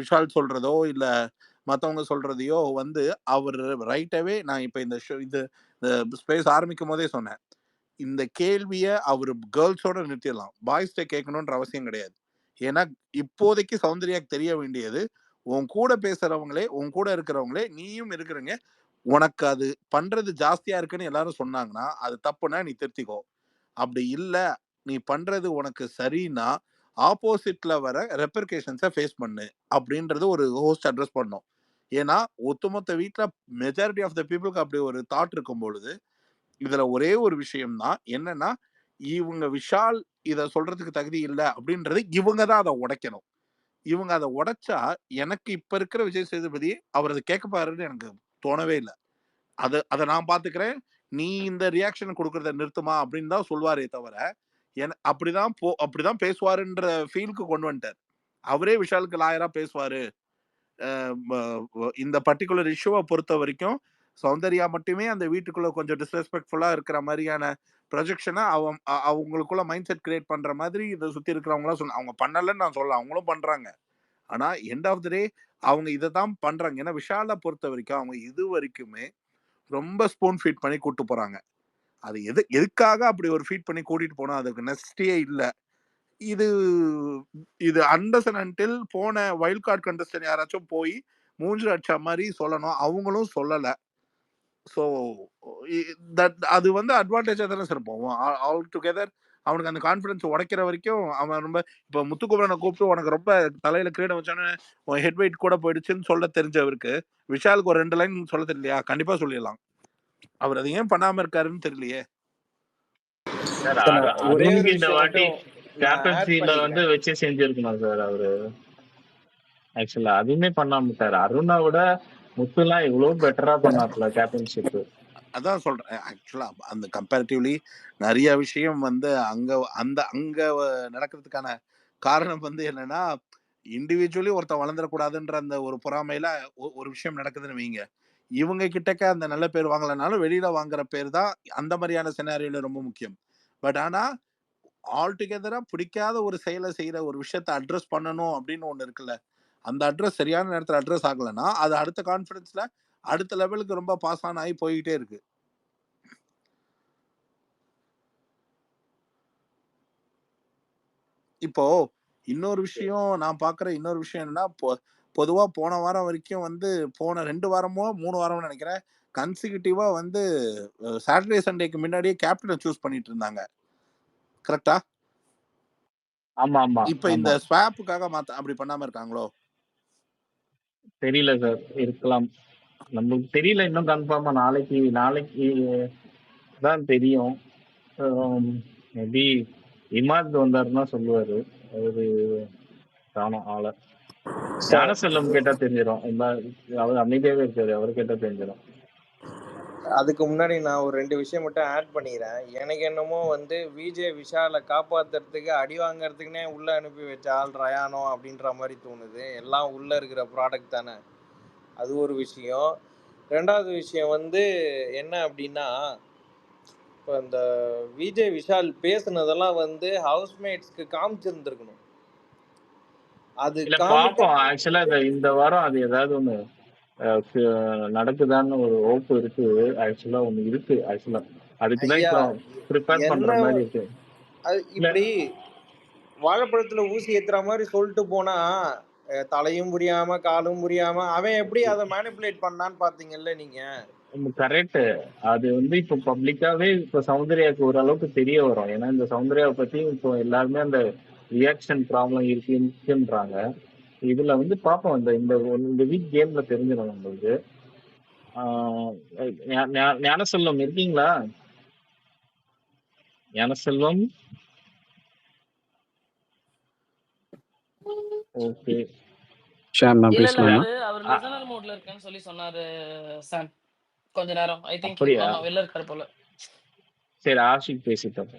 விஷால் சொல்றதோ இல்லை மற்றவங்க சொல்றதையோ வந்து அவர் ரைட்டாவே நான் இப்போ இந்த இது ஸ்பேஸ் ஆரம்பிக்கும் போதே சொன்னேன், இந்த கேள்வியை அவர் கேர்ள்ஸோட நிறுத்திடலாம், பாய்ஸ்ட கேட்கணுன்ற அவசியம் கிடையாது. ஏன்னா இப்போதைக்கு சௌந்தர்யாக்கு தெரிய வேண்டியது, உன் கூட பேசுறவங்களே உன் கூட இருக்கிறவங்களே நீயும் இருக்கிறீங்க, உனக்கு அது பண்றது ஜாஸ்தியா இருக்குன்னு எல்லாரும் சொன்னாங்கன்னா அது தப்புனா நீ திருத்திக்கோ. அப்படி இல்லை நீ பண்றது உனக்கு சரின்னா ஆப்போசிட்ல வர ரெப்பர்கேஷன்ஸை ஃபேஸ் பண்ணு அப்படின்றது ஒரு ஹோஸ்ட் அட்ரஸ் பண்ணும். ஏன்னா ஒட்டுமொத்த வீட்டில் மெஜாரிட்டி ஆஃப் த பீப்புளுக்கு அப்படி ஒரு தாட் இருக்கும் பொழுது இதுல ஒரே ஒரு விஷயம் தான் என்னன்னா, இவங்க விஷால் இத சொல்றதுக்கு தகுதி இல்லை அப்படின்றது இவங்க தான் அதை உடைக்கணும். இவங்க அதை உடைச்சா எனக்கு இப்ப இருக்கிற விஜய் சேதுபதி அவர் அதை கேட்கப்பாருன்னு எனக்கு தோணவே இல்லை. அதை நான் பாத்துக்கிறேன், நீ இந்த ரியாக்ஷன் கொடுக்கறத நிறுத்துமா அப்படின்னு தான் சொல்வாரே தவிர அப்படிதான் பேசுவாருன்ற ஃபீலுக்கு கொண்டு வந்துட்டார். அவரே விஷாலுக்கு லாயரா பேசுவாரு. இந்த பர்டிகுலர் இஷ்யூவை பொறுத்த வரைக்கும் சௌந்தர்யா மட்டுமே அந்த வீட்டுக்குள்ள கொஞ்சம் டிஸ்ரெஸ்பெக்ட்ஃபுல்லா இருக்கிற மாதிரியான ப்ரொஜெக்ஷனை அவங்களுக்குள்ள மைண்ட் செட் கிரியேட் பண்ற மாதிரி இதை சுத்தி இருக்கிறவங்களாம் சொன்ன அவங்க பண்ணலன்னு நான் சொல்ல, அவங்களும் பண்றாங்க. ஆனா எண்ட் ஆஃப் த டே அவங்க இதை தான் பண்றாங்க. ஏன்னா விஷாலை பொறுத்த வரைக்கும் அவங்க இது வரைக்குமே ரொம்ப ஸ்பூன் ஃபீட் பண்ணி கூட்டு போறாங்க. அது எதுக்காக அப்படி ஒரு ஃபீட் பண்ணி கூட்டிட்டு போனோம் அதுக்கு நெஸ்டியே இல்லை. இது இது அண்டர்ஸ் அண்ட் அன்டில் போன வைல்ட் கார்டு கண்டஸ்டன்ட் யாராச்சும் போய் மூஞ்சில் அடிச்ச மாதிரி சொல்லணும், அவங்களும் சொல்லலை. ஸோ அது வந்து அட்வான்டேஜாக தானே சார் போவோம் ஆல் டுகெதர். அவனுக்கு அந்த கான்ஃபிடன்ஸ் உடைக்கிற வரைக்கும் அவன் ரொம்ப இப்போ முத்துக்குமரனை கூப்பிட்டு உனக்கு ரொம்ப தலையில கிரீடம் வச்சானே உன் ஹெட் வெயிட் கூட போயிடுச்சுன்னு சொல்ல தெரிஞ்சவருக்கு விஷாலுக்கு ஒரு 2 லைன் சொல்ல தெரியலையா? கண்டிப்பா சொல்லிடலாம். அவர் அதை ஏன் பண்ணாம இருக்காருன்னு தெரியலையே. சார் ஒரே ஒரு அருணுக்கு இந்த விஷயம் வாட்டி மட்டும் நான் ஆட் கேப்டன்சில வந்து பண்ணிக்கிறேன். வச்சு செஞ்சிருக்கணும் சார் அவரு. ஆக்சுவலா அதுவுமே பண்ணாம சார். அருணை விட முத்துலாம் எவ்வளவு பெட்டரா பண்ணாப்ல கேப்டன்ஷிப். அதான் சொல்றேன். ஆக்சுவலா அந்த கம்பேரிட்டிவ்லி நிறைய விஷயம் வந்து அங்க நடக்கிறதுக்கான காரணம் வந்து என்னன்னா, இண்டிவிஜுவலி ஒருத்தன் வளர்ந்துடக்கூடாதுன்ற அந்த ஒரு பொறாமையில ஒரு விஷயம் நடக்குதுன்னு வைங்க. இவங்க கிட்டக்க அந்த நல்ல பேர் வாங்கலைனாலும் வெளியில வாங்குற பேர் தான் அந்த மாதிரியான சினாரியோல ரொம்ப முக்கியம். பட் ஆனா ஆல் டுகெதரா பிடிக்காத ஒரு செயலை செய்யற ஒரு விஷயத்த அட்ரஸ் பண்ணணும் அப்படின்னு ஒண்ணு இருக்குல்ல, அந்த அட்ரஸ் சரியான நேரத்துல அட்ரஸ் ஆகலைன்னா அது அடுத்த கான்ஃபிடன்ஸ்ல அடுத்த லெவலுக்கு ரொம்ப பாஸ் ஆன் ஆகி போயிட்டே இருக்கு. இப்போ இன்னொரு விஷயம் நான் பாக்குற இன்னொரு விஷயம் என்னன்னா, பொதுவா போன வாரம் வரைக்கும் வந்து போன 2 வாரமோ 3 வாரமோ நினைக்கிறேன் கன்சிக்யூட்டிவா வந்து சாட்டர்டே சண்டேக்கு முன்னாடியே கேப்டனை சூஸ் பண்ணிட்டு இருந்தாங்க. கரெக்டா? ஆமா ஆமா இப்ப இந்த ஆமா ஸ்வாப்புக்காக அப்படி பண்ணாம இருக்காங்களோ? தெரியல சார், இருக்கலாம். நமக்கு தெரியல இன்னும் கன்ஃபார்மா. நாளைக்கு நாளைக்கு தான் தெரியும். மேபி இமாத் வந்தாருன்னா சொல்லுவாரு. அவரு காணோம் ஆள. சார் ஞானசெல்லம் கேட்டா தெரிஞ்சிடும். அவர் அமைதியாவே இருக்காரு. அவரு கேட்டா தெரிஞ்சிடும். அதுக்கு முன்னாடி நான் ஒரு 2 விஷயம் மட்டும் ஆட் பண்ணிக்கிறேன். எனக்கு என்னமோ வந்து விஜய் விஷாலை காப்பாத்துறதுக்கு அடி வாங்குறதுக்குன்னே உள்ள அனுப்பி வச்ச ஆள் ரயானோ அப்படின்ற மாதிரி தோணுது. எல்லாம் உள்ள இருக்கிற ப்ராடக்ட் தானே. அது ஒரு விஷயம். 2வது விஷயம் வந்து என்ன அப்படின்னா, இப்போ இந்த விஜய் விஷால் பேசுனதெல்லாம் வந்து ஹவுஸ்மேட்ஸ்க்கு காமிச்சிருந்துருக்கணும். அது இல்ல பாப்போம். ஆக்சுவலா இந்த வாரம் அது ஏதாவது ஒண்ணு நடக்குதான்னு ஒரு ஹோப் இருக்கு. ஆக்சுவலா ஒண்ணு இருக்கு. ஆக்சுவலா அதுக்குதான் ஐயா இப்போ ப்ரிப்பேர் பண்ற என்ன மாதிரி இருக்கு. அது இப்படி வாழைப்பழத்துல ஊசி ஏத்துற மாதிரி சொல்லிட்டு போனா தலையும் புரியாம காலும் புரியாம அவன் எப்படி அதை மேனிபுலேட் பண்ணான்னு பாத்தீங்கல்ல நீங்க. கரெக்ட். அது வந்து இப்போ பப்ளிக்காவே இப்போ சௌந்தர்யாவுக்கு ஓரளவுக்கு தெரிய வரும். ஏன்னா இந்த சௌந்தர்யாவை பத்தி இப்போ எல்லாருமே அந்த ரியாக்ஷன் ப்ராப்ளம் இருக்குன்றாங்க. இதுல வந்து பாப்போம். இந்த வீக் கேம்ல தெரிஞ்சிடும் நம்மளுக்கு. ஞானசெல்வம் இருக்கீங்களா? ஞானசெல்வம் ஓகே. ஷாம் நான் இல்ல பேசலாமா? அவர் லிசனர் மோட்ல இருக்கேன்னு சொல்லி சொன்னாரு சாம். கொஞ்ச நேரம் ஐ திங்க் அப்படியா? ஆமா வெளில இருக்காரு போல. சரி ஆஷிக் பேசிட்டோம்.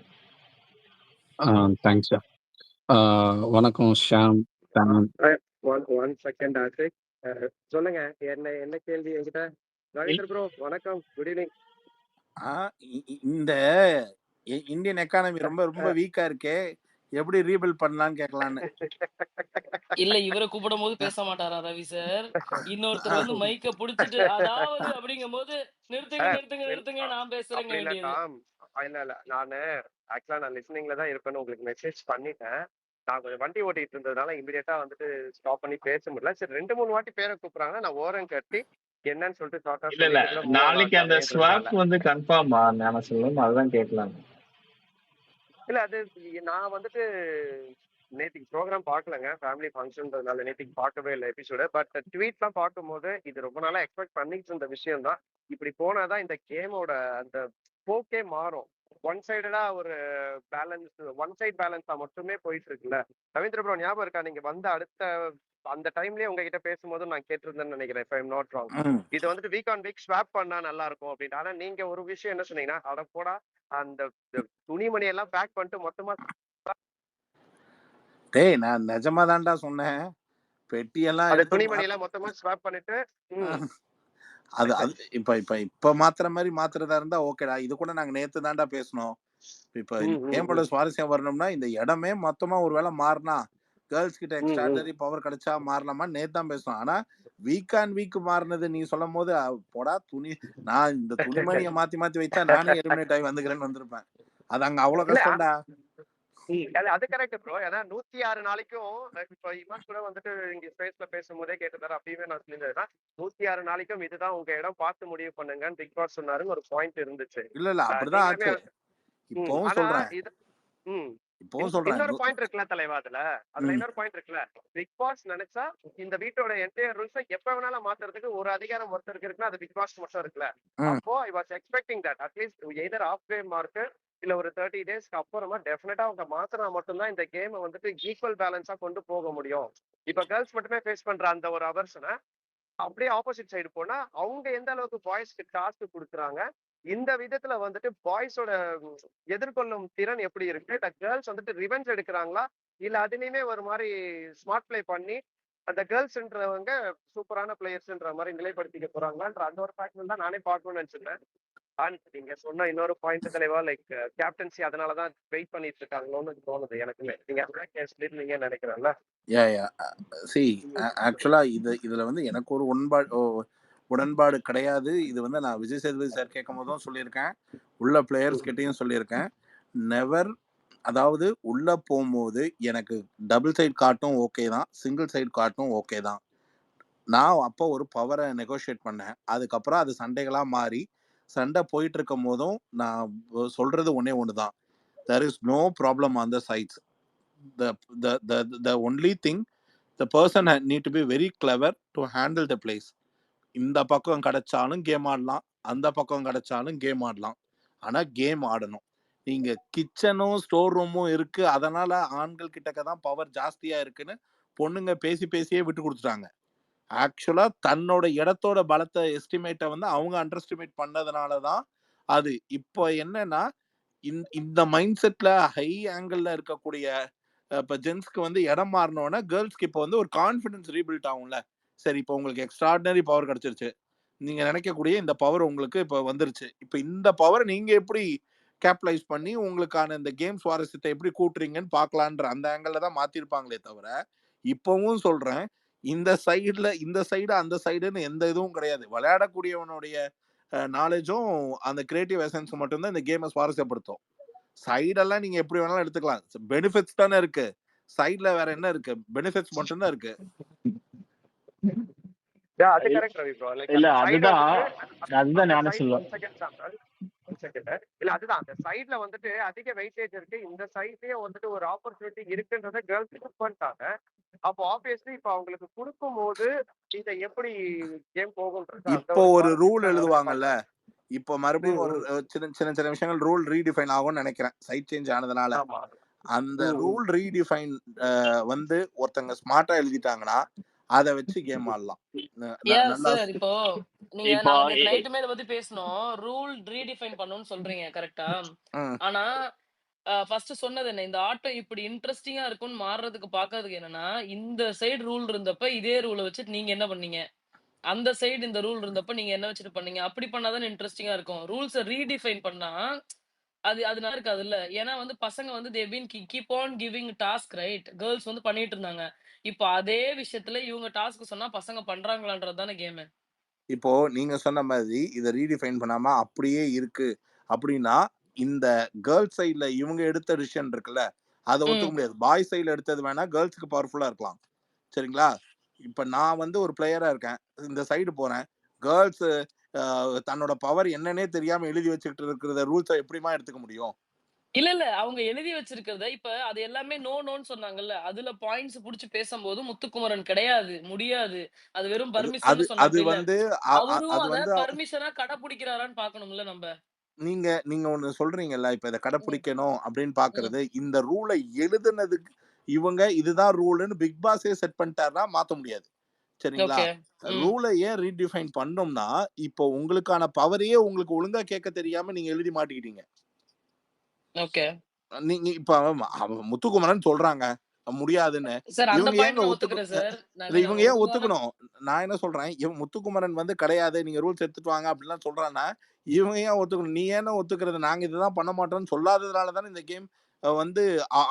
Thanks sir. வணக்கம் ஷாம். One second Ashiq. சொல்லுங்க, என்ன கேள்வி என்கிட்ட? ரவீந்தர் ப்ரோ வணக்கம், குட் ஈவினிங். இந்த இந்தியன் எக்கானமி ரொம்ப ரொம்ப வீக்கா இருக்கே, எப்படி ரீபில்ட் பண்ணலாம்னு கேட்கலான்னு. இல்ல இவரை கூப்பிடும் போது பேச மாட்டாரா ரவி சார்? இன்னொருத்தர் வந்து மைக்க புடிச்சிட்டு அதாவது அப்படிங்கும் போது நிறுத்துங்க நான் பேசுறேங்க வேண்டியது. இல்ல நானு ஆக்சுவலா நான் லிசனிங்ல தான் இருப்பேன்னு உங்களுக்கு மெசேஜ் பண்ணிட்டேன். நான் கொஞ்சம் வண்டி ஓட்டிட்டு இருந்ததுனால இமீடியட்டா வந்துட்டு ஸ்டாப் பண்ணி பேச முடியல. சரி 2-3 வாட்டி பேரை கூப்பிடுறாங்க, நான் ஓரம் கட்டி என்னன்னு சொல்லிட்டு ஷார்ட்டா இல்ல சொல்லிட்டு நாளைக்கு அந்த ஸ்வாப் வந்து கன்ஃபார்மா ஞானசெல்வம்? அதுதான் கேட்கலாம். இல்ல அது நான் வந்துட்டு நேத்திக்கு ப்ரோக்ராம் பார்க்கலங்க, ஃபேமிலி ஃபங்க்ஷன்றதுனால நேத்திக்கு பார்க்கவே இல்லை எபிசோட. பட் ட்வீட்லாம் பார்க்கும்போது இது ரொம்ப நாளா எக்ஸ்பெக்ட் பண்ணிட்டு இருந்த விஷயம் தான். இப்படி போனாதான் இந்த கேமோட அந்த போக்கே மாறும். ஒன் சைடடா ஒரு பேலன்ஸ், ஒன் சைட் பேலன்ஸா மட்டுமே போயிட்டு இருக்குல்ல. ரவீந்திர ப்ரோ ஞாபகம் இருக்கா, நீங்க வந்த அடுத்த அந்த டைம்லயே உங்ககிட்ட பேசும்போது நான் கேட்டிருந்தேன்னு நினைக்கிறேன், if I'm not wrong. இது வந்துட்டு வீக் ஆன் வீக் ஸ்வாப் பண்ணா நல்லா இருக்கும் அப்படின்னு. ஆனா நீங்க ஒரு விஷயம் என்ன சொன்னீங்கன்னா, அட போடா அந்த துணிமணி எல்லாம் பேக் பண்ணிட்டு மொத்தமா. டேய் நான் நிஜமா தான்டா சொன்னேன். பெட்டியெல்லாம் அந்த எடுத்து துணிமணி எல்லாம் மொத்தமா ஸ்வாப் பண்ணிட்டு அது இப்ப மாத்துற மாதிரி மாத்துறதா இருந்தா ஓகேடா. இது கூட நாங்க நேத்து தான்டா பேசணும். இப்ப கேமோட சுவாரஸ்யம் வரணும்னா இந்த இடமே மொத்தமா ஒருவேளை மாறினா கேர்ள்ஸ் கிட்ட எக்ஸ்ட்ராடனரி பவர் கிடைச்சா மாறலாமா நேத்து தான் பேசணும். ஆனா வீக் ஆன் வீக் மாறினது நீ சொல்லும் போது போடா துணி, நான் இந்த துணிமணியை மாத்தி மாத்தி வைத்தா நானே எலிமினேட் ஆகி வந்துக்கிறேன்னு வந்திருப்பேன். அது அங்க அவ்வளவு கஷ்டம்டா. அது கரெக்ட் ப்ரோ. ஏன்னா 106 நாளைக்கும் இப்ப இமான் கூட வந்துட்டு இங்க ஸ்பேஸ்ல பேசும்போதே கேட்டதாரு, அப்படியே நான் சொல்லியிருந்தேன் 106 நாளைக்கும் இதுதான் உங்க இடம், பார்த்து முடிவு பண்ணுங்கன்னு பிக் பாஸ் சொன்னாருன்னு ஒரு பாயிண்ட் இருந்துச்சு. இல்ல அப்படிதான் ஆச்சு. இப்பவும் சொல்றேன். இன்னொரு பாயிண்ட் இருக்குல்ல தலைவா, அதுல இன்னொரு பாயிண்ட் இருக்குல்ல, பிக் பாஸ் நினைச்சா இந்த வீட்டோட என்டையர் ரூல்ஸை எப்ப வேணாலும் மாத்துறதுக்கு ஒரு அதிகாரம் ஒருத்தருக்கு இருக்குன்னா அது பிக் பாஸ் மட்டும் இருக்குல்ல. அப்போ I was expecting that at least either of way mark இல்ல ஒரு 30 டேஸ்க்கு அப்புறமா டெஃபினட்டா அவங்க மாத்தினா மட்டும்தான் இந்த கேமை வந்துட்டு ஈக்குவல் பேலன்ஸா கொண்டு போக முடியும். இப்ப கேர்ள்ஸ் மட்டுமே ஃபேஸ் பண்ற அந்த ஒரு அவர்ஷனை அப்படியே ஆப்போசிட் சைடு போனா அவங்க எந்த அளவுக்கு பாய்ஸ்க்கு டாஸ்க் கொடுக்குறாங்க, இந்த விதத்துல வந்துட்டு பாய்ஸோட எதிர்கொள்ளும் திறன் எப்படி இருக்கு, கேர்ள்ஸ் வந்துட்டு ரிவெஞ்ச் எடுக்கிறாங்களா இல்ல அதுலயுமே ஒரு மாதிரி ஸ்மார்ட் பிளே பண்ணி அந்த கேர்ள்ஸ்ன்றவங்க சூப்பரான பிளேயர்ஸ்ன்ற மாதிரி நிலைப்படுத்திக்க போறாங்களான்ற அந்த ஒரு ஃபேக்டர் தான் நானே பார்க்கணும்னு நினைச்சிருந்தேன். நீங்க சொன்ன இன்னொரு பாயிண்ட் தலைவா, லைக் கேப்டன்சி அதனாலதான் வெயிட் பண்ணிட்டு இருக்காங்களோன்னு தோணுது எனக்குமே. நீங்க சொல்லிருந்தீங்கன்னு நினைக்கிறேன்ல. ஆக்சுவலா இதுல வந்து எனக்கு ஒரு உடன்பாடு கிடையாது. இது வந்து நான் விஜய் சேதுபதி சார் கேட்கும் போதும் சொல்லியிருக்கேன், உள்ள பிளேயர்ஸ் கிட்டையும் சொல்லியிருக்கேன். நெவர், அதாவது உள்ள போகும்போது எனக்கு டபுள் சைட் காட்டும் ஓகே தான், சிங்கிள் சைட் காட்டும் ஓகே தான். நான் அப்போ ஒரு பவரை நெகோஷியேட் பண்ணேன். அதுக்கப்புறம் அது சண்டைகளா மாறி சண்டை போயிட்டு இருக்கும் போதும் நான் சொல்றது ஒண்ணுதான், there is no problem on the sides. The only thing, the person need to be very clever to handle the place. இந்த பக்கம் கிடைச்சாலும் கேம் ஆடலாம், அந்த பக்கம் கிடைச்சாலும் கேம் ஆடலாம். ஆனா கேம் ஆடணும். நீங்க கிச்சனும் ஸ்டோர் ரூமும் இருக்கு, அதனால ஆண்கள் கிட்டக்க தான் பவர் ஜாஸ்தியா இருக்குன்னு பொண்ணுங்க பேசி பேசியே விட்டு கொடுத்துட்டாங்க. ஆக்சுவலா தன்னோட இடத்தோட பலத்தை எஸ்டிமேட்டை வந்து அவங்க அண்டர் எஸ்டிமேட் பண்ணதுனால தான் அது. இப்போ என்னன்னா இந்த மைண்ட் செட்ல ஹை ஆங்கிள் இருக்கக்கூடிய இப்போ ஜென்ஸ்க்கு வந்து இடம் மாறினோன்னா கேர்ள்ஸ்க்கு இப்போ வந்து ஒரு கான்ஃபிடன்ஸ் ரீபில்ட் ஆகும்ல. சரி, இப்போ உங்களுக்கு எக்ஸ்ட்ராடினரி பவர் கிடைச்சிருச்சு, நீங்க நினைக்கக்கூடிய இந்த பவர் உங்களுக்கு இப்போ வந்துருச்சு. இப்போ இந்த பவர் நீங்க எப்படி கேபிட்டலைஸ் பண்ணி உங்களுக்கான இந்த கேம் சுவாரஸ்யத்தை எப்படி கூட்டுறீங்கன்னு பார்க்கலான்ற அந்த ஆங்கிள் தான் மாத்திருப்பாங்களே தவிர, இப்பவும் சொல்றேன், இந்த சைடு அந்த சைடுன்னு எந்த இதுவும் கிடையாது. விளையாடக்கூடியவனுடைய நாலேஜும் அந்த கிரியேட்டிவ் எசன்ஸ் மட்டும்தான் இந்த கேமை சுவாரஸ்யப்படுத்தும். சைடெல்லாம் நீங்க எப்படி வேணாலும் எடுத்துக்கலாம். பெனிஃபிட்ஸ் தானே இருக்கு. சைடுல வேற என்ன இருக்கு? பெனிஃபிட்ஸ் மட்டும் தான் இருக்கு. அது கரெக்ட் ரவி ப்ரோ. லைக் இல்ல அந்த சைடு அதுதான் அந்த நானும் சைடு சொல்லுவேன். 1 செகண்ட் சாம்பிள் 1 செகண்ட். இல்ல அதுதான் அந்த சைடுல வந்துட்டு அதிக வெயிட்டேஜ் இருக்கு. இந்த சைட்லயே வந்துட்டு ஒரு ஆப்பர்ச்சுனிட்டி இருக்குன்றத கேர்ள்ஸ் புக் பண்ணிட்டாங்க. அப்போ ஆப்வியஸ்லி இப்போ அவங்களுக்கு கொடுக்கும்போது இதை எப்படி கேம் போகும்ன்றது அந்த இப்போ ஒரு ஒரு ரூல் சுவாரஸ்யத்தை எழுதுவாங்கல்ல, இப்போ மறுபடியும் ஒரு ம். சின்ன விஷயங்கள் ரூல் ரீடிஃபைன் ஆகும்னு நினைக்கிறேன், சைட் சேஞ்ச் ஆனதுனால. ஆமா. அந்த ரூல் ரீடிஃபைன் வந்து ஒருத்தங்க ஸ்மார்ட்டா எழுதிட்டாங்கன்னா அதை வச்சு கேம் ஆடலாம். நல்லா சார் இப்போ நீங்க இப்போ நாங்க நேத்து நைட்டுமே இதை பத்தி பேசணும். ரூல் ரீடிஃபைன் பண்ணணும்னு சொல்றீங்க கரெக்டா? ம். ஆனா ஃபர்ஸ்ட் சொன்னது என்ன, இந்த ஆட்டம் இப்படி இன்ட்ரெஸ்டிங்கா இருக்கும்னு மாறுறதுக்கு பாக்குறதுக்கு என்னன்னா, இந்த சைடு ரூல் இருந்தப்ப இதே ரூலை வச்சுட்டு நீங்க என்ன பண்ணீங்க, அந்த சைடு இந்த ரூல் இருந்தப்ப நீங்க என்ன வச்சுட்டு பண்ணீங்க, அப்படி பண்ணாதான் இன்ட்ரெஸ்டிங்கா இருக்கும். ரூல்ஸை ரீடிஃபைன் பண்ணா அது அது நல்லா இருக்காதுல்ல. ஏன்னா வந்து பசங்க வந்து they been keep on giving task right. Girls வந்து பண்ணிட்டு இருந்தாங்க. இப்போ அதே விஷயத்துல இவங்க டாஸ்க் சொன்னா பசங்க பண்றாங்களான்றது தானே கேம். இப்போ நீங்க சொன்ன மாதிரி இதை ரீடிஃபைன் பண்ணாம அப்படியே இருக்கு அப்படின்னா, இந்த கேர்ள்ஸ் சைட்ல இவங்க எடுத்த டிசிஷன் இருக்குல்ல, அதை ஒத்துக்க முடியாது. பாய் சைட்ல எடுத்தது வேணா கேர்ள்ஸ்க்கு பவர்ஃபுல்லா இருக்கலாம். சரிங்களா? இப்ப நான் வந்து ஒரு பிளேயரா இருக்கேன், இந்த சைடு போறேன். கேர்ள்ஸ் தன்னோட பவர் என்னன்னே தெரியாம எழுதி வச்சுக்கிட்டு இருக்கிற ரூல்ஸை எப்படிமா எடுத்துக்க முடியும்? இல்ல இல்ல அவங்க எழுதி வச்சிருக்கிறத இப்ப அது எல்லாமே நோ நோன்னு சொன்னாங்கல்ல, அதுல பாயிண்ட்ஸ் புடிச்சு பேசும்போது முத்துக்குமரன் கிடையாது, முடியாது, அது வெறும் அது பர்மிஷன் அது சொன்னப்ப இல்ல. வந்து அவரும் அது அத வந்து பர்மிஷனா கடைபிடிக்கிறாரான்னு பாக்கணும்ல நம்ம. நீங்க ஒண்ணு சொல்றீங்கல்ல, இப்ப இதை ம். கடைப்பிடிக்கணும் அப்படின்னு ம். பாக்குறது, இந்த ரூலை எழுதுனதுக்கு இவங்க இதுதான் ரூல்னு பிக் பாஸே செட் பண்ணிட்டாருன்னா மாத்த முடியாது. சரிங்களா? ஓகே. ம். ரூலை ஏன் ரீடிஃபைன் பண்ணோம்னா, இப்போ உங்களுக்கான பவரையே உங்களுக்கு ஒழுங்கா கேட்க தெரியாம நீங்க எழுதி மாட்டிக்கிட்டீங்க. ஓகே. நீங்க இப்ப முத்துக்குமரன் சொல்றாங்க முடியாதுன்னு. சார் அந்த இவங்க ஏங்க பாயிண்ட் நான் ஒத்துக்கிறேன் சார். நாங்க இவங்க நாங்க ஏன் ஒழுங்கான ஒத்துக்கணும்? நான் என்ன சொல்றேன், முத்துக்குமரன் வந்து கிடையாது, நீங்க ரூல்ஸ் எடுத்துட்டு வாங்க அப்படிலாம் சொல்றான்னா, இவங்க ஏன் ஒத்துக்கணும்? நீ ஏன்னா ஒத்துக்கிறது? நாங்க இதுதான் பண்ண மாட்டோம்னு சொல்லாததுனால தானே இந்த கேம் வந்து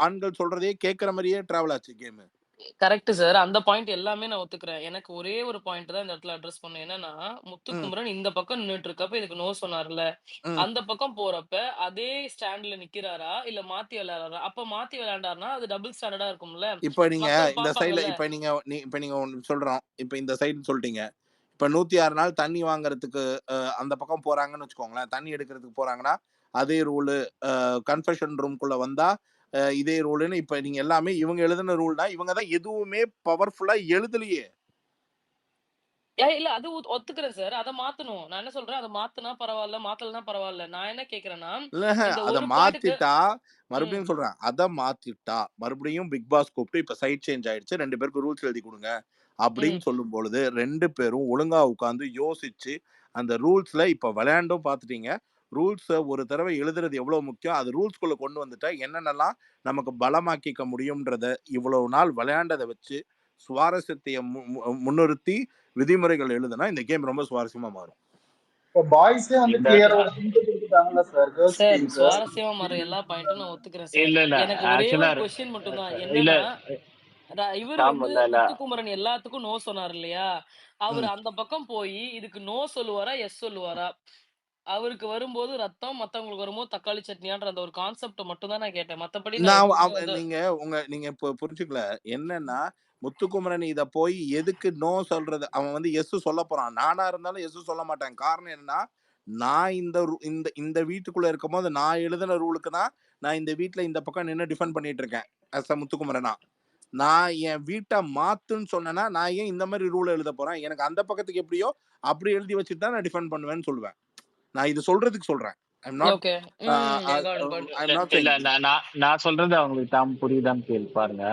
ஆண்கள் சொல்றதையே கேட்கிற மாதிரியே டிராவல் ஆச்சு கேம். Correct sir. அந்த பாயிண்ட் எல்லாமே நான் ஒத்துக்கிறேன். எனக்கு ஒரே ஒரு பாயிண்ட் தான் இந்த இடத்துல அட்ரஸ் பண்ணணும். என்னன்னா, முத்துக்குமரன் இந்த பக்கம் நின்னுட்டு இருக்கப்ப இதுக்கு நோ சொன்னார்ல. அந்த பக்கம் போறப்ப அதே ஸ்டாண்ட்ல நிக்கிறாரா? இல்ல மாத்தி விளையாடுறாரா? அப்ப மாத்தி விளையாண்டார்னா அது டபுள் ஸ்டாண்டர்டா இருக்கும்ல. இப்ப நீங்க மக்கள் இந்த சைடுல பார்ப்பாங்கல்ல. இப்ப நீங்க ஒண்ணு சொல்றோம். இப்ப இந்த சைடு சொல்லிட்டீங்க. இப்ப 106 நாள் தண்ணி வாங்குறதுக்கு அந்த பக்கம் போறாங்கன்னு வச்சுக்கோங்களேன். தண்ணி எடுக்கிறதுக்கு போறாங்கன்னா, அதே ரூலு. கன்ஃபெஷன் ரூம்குள்ள வந்தா இதே ரூலுன்னு இப்ப நீங்க எல்லாமே இவங்க எழுதின ரூல்னா, இவங்க தான் எதுவுமே பவர்ஃபுல்லா எழுதலையே. இல்ல அது ஒத்துக்கிறேன் சார். அத மாத்தணும். நான் என்ன சொல்றேன், அத மாத்துனா பரவால்ல, மாத்தலனா பரவால்ல. நான் என்ன கேட்கிறேன்னா, இந்த அத ஒரு பாயிண்ட்க்கு மாத்திட்டா, ம். மறுபடியும் சொல்றேன். அத மாத்திட்டா, மறுபடியும் பிக் பாஸ் கூப்பிட்டு இப்ப சைட் சேஞ்ச் ஆயிடுச்சு. 2 பேருக்கு ரூல்ஸ் எழுதி குடுங்க. அப்படின்னு ம். சொல்லும் பொழுது 2 பேரும் ஒழுங்கா உட்கார்ந்து யோசிச்சு, அந்த ரூல்ஸ்ல இப்ப விளையாண்டும் பார்த்துட்டீங்க. ரூல்ஸ ஒரு தடவை எழுதுறது எவ்வளவு முக்கியம், அது ரூல்ஸ்குள்ள கொண்டு வந்துட்டா என்னென்னலாம் நமக்கு பலமாக்கிக்க முடியும்ன்றத இவ்வளவு நாள் விளையாண்டத வச்சு சுவாரஸ்யத்தை முன்னிறுத்தி விதிமுறைகள் எழுதுனா இந்த கேம் ரொம்ப சுவாரஸ்யமா மாறும். இப்போ பாய்ஸே வந்து இந்த கிளியரா ஒரு ஹிண்ட் கொடுத்துட்டாங்கல்ல சார் கேர்ள்ஸ் சார் டீமுக்கு. சுவாரஸ்யமா மாற எல்லா பாயிண்ட்டும் நான் ஒத்துக்கிறேன் சார். இல்ல எனக்கு ஒரே ஆக்சுவலா ஒரு கொஸ்டின் மட்டும் தான். இல்ல என்னன்னா, இவரு ஷாம் வந்து இல்ல முத்துக்குமரன் எல்லாத்துக்கும் நோ சொன்னாரு இல்லையா? அவரு ம். அந்த பக்கம் போயி இதுக்கு நோ சொல்லுவாரா? எஸ் சொல்லுவாரா? அவருக்கு வரும்போது ரத்தம், மத்தவங்களுக்கு வரும்போது தக்காளி சட்னியான்ற அந்த ஒரு கான்செப்ட்ட மட்டும் தான் நான் கேட்டேன். மத்தபடி நான் எதுவுமே வந்து நீங்க புரிஞ்சுக்கல. என்னன்னா, முத்துக்குமரன் இத போய் எதுக்கு நோ சொல்றது? அவன் வந்து எஸ் சொல்ல போறான். நானா இருந்தாலும் எஸ் சொல்ல மாட்டேன். காரணம் என்னன்னா, நான் இந்த வீட்டுக்குள்ள இருக்கும்போது நான் எழுதின ரூலுக்கு தான் நான் இந்த வீட்ல இந்த பக்கம் நின்னு டிஃபெண்ட் பண்ணிட்டு இருக்கேன். அஸ் அ முத்துக்குமரனா. நான் என் வீட்டை மாத்துன்னு சொன்னேன்னா நான் ஏன் இந்த மாதிரி ரூல் எழுத போறேன்? எனக்கு அந்த பக்கத்துக்கு எப்படியோ அப்படி எழுதி வச்சுட்டு தான் நான் டிஃபெண்ட் பண்ணுவேன்னு சொல்லுவேன். நான் இது சொல்றதுக்கு சொல்றேன். I'm not okay. I'm not இல்ல சேயிங் நான் சொல்றது அவங்களுக்கு தாம் புரியுதான்னு கேள்வி பாருங்க.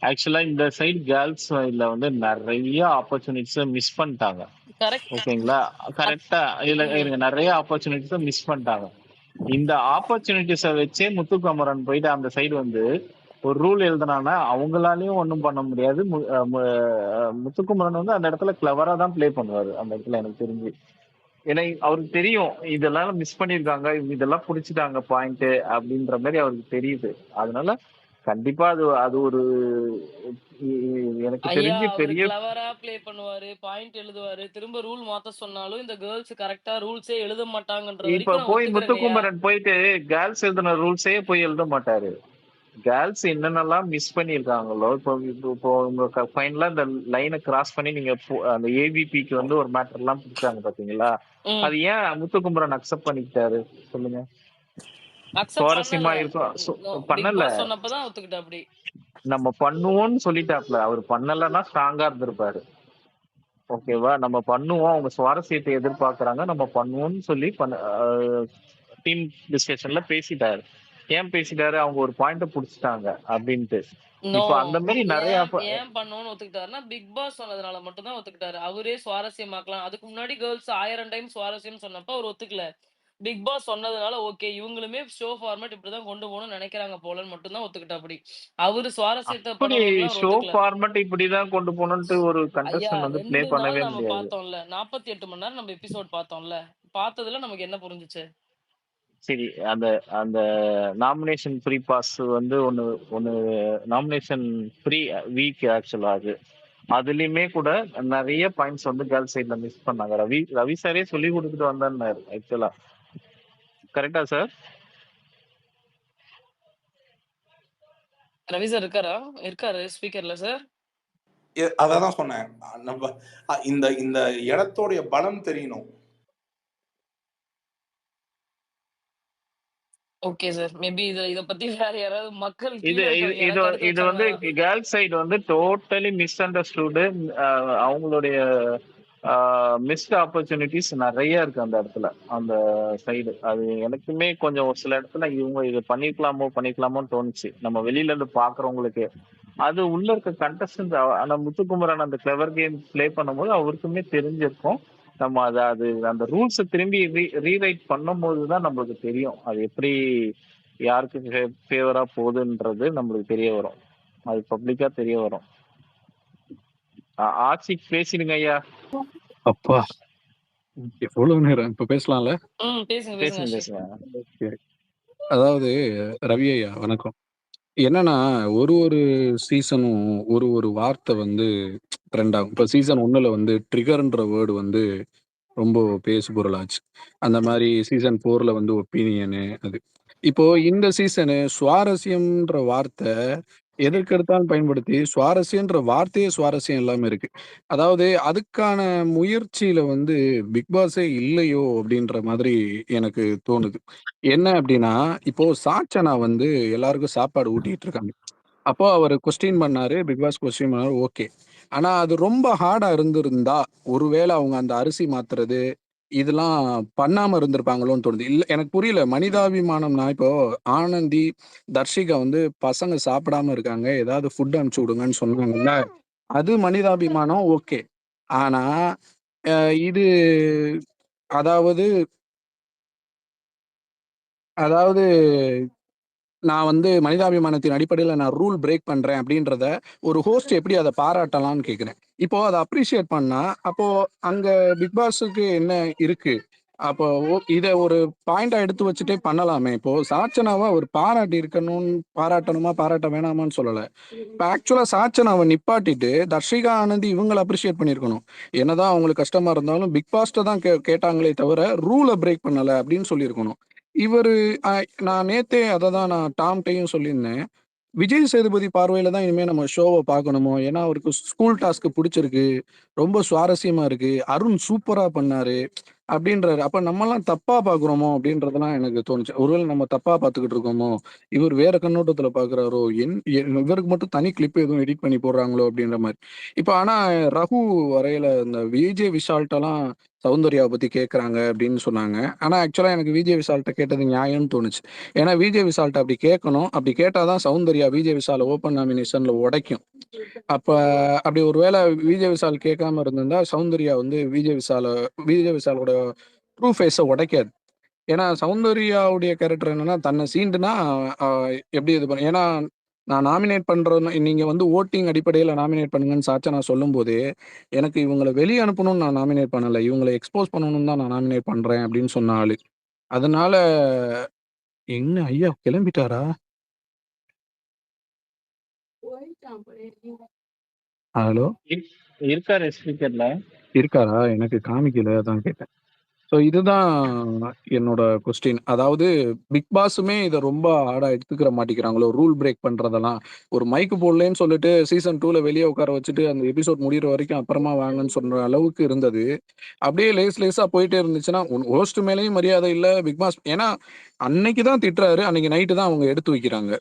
ஆக்சுவலா இந்த சைடு கேர்ள்ஸ் சைட்ல வந்து நிறைய ஆப்பர்ச்சுனிட்டிஸை மிஸ் பண்ணிட்டாங்க. கரெக்ட். ஓகேங்களா? கரெக்டா இருங்க நிறைய ஆப்பர்ச்சுனிட்டிஸை மிஸ் பண்ணிட்டாங்க. இந்த ஆப்பர்ச்சுனிட்டிஸை வச்சே முத்துக்குமரன் போயிட்டு அந்த சைடு வந்து ஒரு ரூல் எழுதுனானா அவங்களாலையும் ஒன்றும் பண்ண முடியாது. முத்துக்குமரன் வந்து அந்த இடத்துல கிளவரா தான் ப்ளே பண்ணுவாரு அந்த இடத்துல எனக்கு தெரிஞ்சு. ஏன்னா அவருக்கு தெரியும் இதெல்லாம் மிஸ் பண்ணிருக்காங்க, இதெல்லாம் புடிச்சிட்டாங்க பாயிண்ட் அப்படின்ற மாதிரி அவருக்கு தெரியுது. அதனால கண்டிப்பா அது அது ஒரு எனக்கு ஐயா தெரிஞ்சு அவரு பெரிய கிளவரா ப்ளே பண்ணுவாரு, பாயிண்ட் எழுதுவாரு. திரும்ப ரூல் மாத்த சொன்னாலும் இந்த கேர்ள்ஸ் கரெக்ட்டா ரூல்ஸே எழுத மாட்டாங்கன்ற இப்ப வரைக்கும் நான் போய் ஒத்துக்கிறேங்கய்யா. முத்துக்குமரன் போயிட்டு கேர்ள்ஸ் எழுதின ரூல்ஸே போய் எழுத மாட்டாரு. கேர்ள்ஸ் என்னென்னலாம் மிஸ் பண்ணியிருக்காங்களோ இப்போ உங்க ஃபைனலா இந்த லைனை கிராஸ் பண்ணி நீங்க அந்த ஏபிபிக்கு வந்து ஒரு மேட்டர் எல்லாம் பிடிச்சாங்க பாத்தீங்களா? அது ஏன் முத்துக்குமரன் அக்செப்ட் பண்ணிக்கிட்டாரு சொல்லுங்க? சுவாரஸ்யமா இருக்கும் பண்ணல. சொன்னப்பதான் ஒத்துக்கிட்ட அப்படி நம்ம பண்ணுவோம்னு சொல்லிட்டாப்ல. அவர் பண்ணலன்னா ஸ்ட்ராங்கா இருந்திருப்பாரு. ஓகேவா? நம்ம பண்ணுவோம், அவங்க சுவாரஸ்யத்தை எதிர்பார்க்கறாங்க, நம்ம பண்ணுவோம்னு சொல்லி டீம் டிஸ்கஷன்ல பேசிட்டாரு. ஏன் பேசிட்டாரு? அவங்க ஒரு பாயிண்ட புடிச்சிட்டாங்க அப்படின்ட்டு. இப்ப அந்த மாதிரி நிறைய ஏன் பண்ணணும்னு ஒத்துக்கிட்டாருன்னா பிக் பாஸ் சொன்னதுனால மட்டும் தான் ஒத்துக்கிட்டாரு. அவரே சுவாரஸ்யமாக்கலாம். அதுக்கு முன்னாடி கேர்ள்ஸ் 1000 டைம் சுவாரஸ்யம் சொன்னப்ப அவர் ஒத்துக்கல. பிக் பாஸ் சொன்னதுனால ஓகே இவங்களுமே ஷோ ஃபார்மேட் இப்படிதான் கொண்டு போகணும்னு நினைக்கிறாங்க போலன்னு மட்டும் தான் ஒத்துக்கிட்டா அப்படி. அவரு சுவாரஸ்யத்தை அப்படி ஷோ ஃபார்மேட் இப்படிதான் கொண்டு போகணும்ட்டு ஒரு கண்டஸ்டன்ட் வந்து ப்ளே பண்ணவே நம்ம முடியாது. பார்த்தோம்ல 48 மணி நேரம் நம்ம எபிசோட் பார்த்தோம்ல. பார்த்ததுல நமக்கு என்ன புரிஞ்சுச்சு? சரி, அந்த அந்த நாமினேஷன் ஃப்ரீ பாஸ் வந்து ஒன்னு நாமினேஷன் ஃப்ரீ வீக் ஆக்சுவலா அதுலயுமே கூட நிறைய பாயிண்ட்ஸ் வந்து கேர்ள்ஸ் சைட்ல மிஸ் பண்ணாங்க. ரவி சாரே சொல்லி கொடுத்துட்டு வந்தாரு ஆக்சுவலா. கரெக்டா சார்? ரவி சார் இருக்காரு ஸ்பீக்கர்ல சார். அதான் சொன்னேன். நம்ம இந்த இந்த இடத்தோடைய பலம் தெரியணும். Okay sir. மேபி இத பத்தி வேற யாராவது மக்கள் இது வந்து கேர்ள்ஸ் சைடு வந்து டோட்டலி மிஸ் அண்டர்ஸ்டுட். அவங்களுடைய மிஸ்ட் ஆப்பர்ச்சுனிட்டிஸ் நிறைய இருக்கு அந்த இடத்துல, அந்த சைடு. அது எனக்குமே கொஞ்சம் ஒரு சில இடத்துல இவங்க இது பண்ணிக்கலாமோன்னு தோணுச்சு நம்ம வெளியில இருந்து பாக்குறவங்களுக்கு. அது உள்ள இருக்க கண்டஸ்டன்ட் அந்த முத்துக்குமரன் அந்த கிளவர் கேம் பிளே பண்ணும்போது அவருக்குமே தெரிஞ்சிருக்கும். நம்ம அது அந்த ரூல்ஸை திரும்பி ரீரைட் பண்ணும் போதுதான் நம்மளுக்கு தெரியும் அது எப்படி யாருக்கு ஃபேவரா போகுதுன்றது நம்மளுக்கு தெரிய வரும். அது பப்ளிக்கா தெரிய வரும். ஆட்சிக்கு பேசிடுங்க ஐயா. அப்பா எவ்வளவு நேரம் இப்ப பேசலாம்ல? பேசுங்க. அதாவது ரவி ஐயா வணக்கம். என்னன்னா ஒரு சீசனும் ஒரு வார்த்தை வந்து ட்ரெண்ட் ஆகும். இப்ப சீசன் 1ல வந்து ட்ரிகர்ன்ற வேர்டு வந்து ரொம்ப பேசு பொருளாச்சு. அந்த மாதிரி சீசன் 4ல வந்து ஒப்பீனியனு அது. இப்போ இந்த சீசனு சுவாரஸ்யம்ன்ற வார்த்தை எதற்கெடுத்தாலும் பயன்படுத்தி சுவாரஸ்யன்ற வார்த்தையே சுவாரஸ்யம் இல்லாம இருக்கு. அதாவது அதுக்கான முயற்சியில வந்து பிக் பாஸே இல்லையோ அப்படின்ற மாதிரி எனக்கு தோணுது. என்ன அப்படின்னா இப்போ சாச்சனா வந்து எல்லாருக்கும் சாப்பாடு ஊட்டிட்டு இருக்காங்க. அப்போ அவர் கொஸ்டின் பண்ணாரு, பிக் பாஸ் கொஸ்டின் பண்ணாரு, ஓகே. ஆனா அது ரொம்ப ஹார்டா இருந்திருந்தா ஒருவேளை அவங்க அந்த அரிசி மாத்துறது இதெல்லாம் பண்ணாம இருந்திருப்பாங்களோன்னு தோணுது. இல்ல எனக்கு புரியல. மனிதாபிமானம்னா இப்போ ஆனந்தி, தர்ஷிகா வந்து பசங்க சாப்பிடாம இருக்காங்க, ஏதாவது ஃபுட் அனுப்பிச்சு விடுங்கன்னு சொன்னாங்கல்ல, அது மனிதாபிமானம் ஓகே. ஆனா இது அதாவது அதாவது நான் வந்து மனிதாபிமானத்தின் அடிப்படையில நான் ரூல் பிரேக் பண்றேன் அப்படின்றத ஒரு ஹோஸ்ட் எப்படி அதை பாராட்டலாம்னு கேக்குறேன். இப்போ அதை அப்ரிஷியேட் பண்ணா அப்போ அங்க பிக் பாஸுக்கு என்ன இருக்கு? அப்போ இதை ஒரு பாயிண்டா எடுத்து வச்சுட்டே பண்ணலாமே. இப்போ சாச்சனாவை ஒரு பாராட்டணுமா பாராட்ட வேணாமான்னு சொல்லல. இப்போ ஆக்சுவலா சாச்சனாவை நிப்பாட்டிட்டு தர்ஷிகா ஆனந்தி இவங்களை அப்ரிஷியேட் பண்ணியிருக்கணும். என்னதான் அவங்களுக்கு கஷ்டமா இருந்தாலும் பிக் பாஸ்ட தான் கேட்டாங்களே தவிர ரூலை பிரேக் பண்ணல அப்படின்னு சொல்லியிருக்கணும். இவரு நான் நேத்தே அதை தான் நான் டாம்டையும் சொல்லியிருந்தேன். விஜய் சேதுபதி பார்வையில தான் இனிமே நம்ம ஷோவை பார்க்கணுமோ. ஏன்னா அவருக்கு ஸ்கூல் டாஸ்க் பிடிச்சிருக்கு, ரொம்ப சுவாரஸ்யமா இருக்கு. அருண் சூப்பரா பண்ணாரு. அப்படின்றாரு. அப்ப நம்மலாம் தப்பா பார்க்குறோமோ அப்படின்றதெல்லாம் எனக்கு தோணுச்சு. ஒருவேளை நம்ம தப்பா பார்த்துக்கிட்டு இருக்கோமோ, இவர் வேற கண்ணோட்டத்துல பார்க்குறாரோ, இவருக்கு மட்டும் தனி கிளிப் எதுவும் எடிட் பண்ணி போடுறாங்களோ அப்படின்ற மாரி. இப்ப ஆனா ரகு வரையில இந்த விஜே விஷால்ட்டலாம் சௌந்தர்யாவ பத்தி கேட்கறாங்க அப்படின்னு சொன்னாங்க. ஆனா ஆக்சுவலா எனக்கு விஜே விஷால்ட்ட கேட்டது நியாயம்னு தோணுச்சு. ஏன்னா விஜே விஷால்ட்ட அப்படி கேட்கணும். அப்படி கேட்டா தான் சௌந்தர்யா விஜே விஷால ஓப்பன் நாமினேஷன்ல உடைக்கும். அப்ப அப்படி ஒருவேளை விஜே விஷால் கேட்காம இருந்திருந்தா சௌந்தர்யா வந்து விஜே விஷாலோட ட்ரூ ஃபேஸை உடைக்காது. ஏன்னா சௌந்தர்யாவுடைய கேரக்டர் என்னன்னா தன்னை சீண்டுனா எப்படி இது பண்ண, ஏன்னா நான் நாமினேட் பண்றேன்னு நீங்க வந்து ஓட்டிங் அடிப்படையில் நாமினேட் பண்ணுங்கன்னு சாச்சா நான் சொல்லும் போதே எனக்கு இவங்களை வெளியே அனுப்பணும்னு நான் நாமினேட் பண்ணல, இவங்களை எக்ஸ்போஸ் பண்ணணும்னு தான் நான் நாமினேட் பண்றேன் அப்படின்னு சொன்ன ஆளு. அதனால என்ன ஐயா கிளம்பிட்டாரா? ஹலோ, இருக்காரு ஸ்பீக்கர்ல. இருக்காரா? எனக்கு காமிக்கல, அதான் கேட்டேன். ஸோ இதுதான் என்னோட கொஸ்டின். அதாவது பிக் பாஸுமே இதை ரொம்ப ஹார்டா எடுத்துக்கிற மாட்டேங்கிறாங்களோ, ரூல் பிரேக் பண்றதெல்லாம். ஒரு மைக்கு போடலன்னு சொல்லிட்டு சீசன் 2ல வெளியே உட்கார வச்சுட்டு அந்த எபிசோட் முடிகிற வரைக்கும் அப்புறமா வாங்கன்னு சொல்ற அளவுக்கு இருந்தது. அப்படியே லேஸா போயிட்டே இருந்துச்சுன்னா ஹோஸ்ட் மேலேயும் மரியாதை இல்லை பிக் பாஸ். ஏன்னா அன்னைக்கு தான் திட்டுறாரு, அன்னைக்கு நைட்டு தான் அவங்க எடுத்து வைக்கிறாங்க.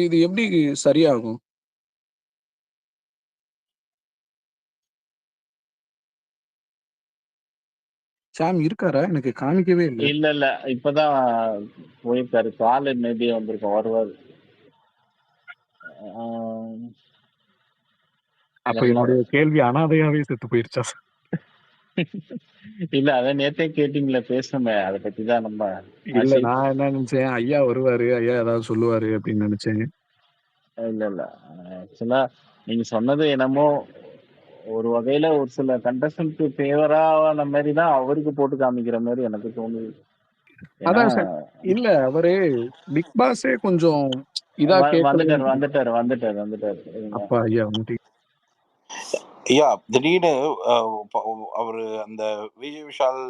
இது எப்படி சரியாகும்? சாம் இருக்காரா? எனக்கு காமிக்கவே இல்லை. இல்ல இப்பதான் போயிருக்காரு. கால் மேபி வந்திருக்கோம் வருவாரு. அப்ப என்னுடைய கேள்வி அனாதையாவே செத்து போயிருச்சா? இல்ல அதான் நேத்தே கேட்டீங்களே, பேசணுமே அதை பத்தி தான் நம்ம. இல்ல நான் என்ன நினைச்சேன், ஐயா வருவாரு, ஐயா ஏதாவது சொல்லுவாரு அப்படின்னு நினைச்சேன். இல்ல ஆக்சுவலா நீங்க சொன்னது என்னமோ ஒரு வகையில ஒரு சில கண்டஸ்டன்ட் ஃபேவரான மாதிரி தான் அவருக்கு போட்டு காமிக்கிற மாதிரி எனக்கு தோணுது. அதான் சார். இல்ல அவரு பிக் பாஸே கொஞ்சம் இதா வந்துட்டாரு. அப்பா ஐயா வந்துட்டு ஐயா திடீர்னு அவரு அந்த விஜய் விஷால்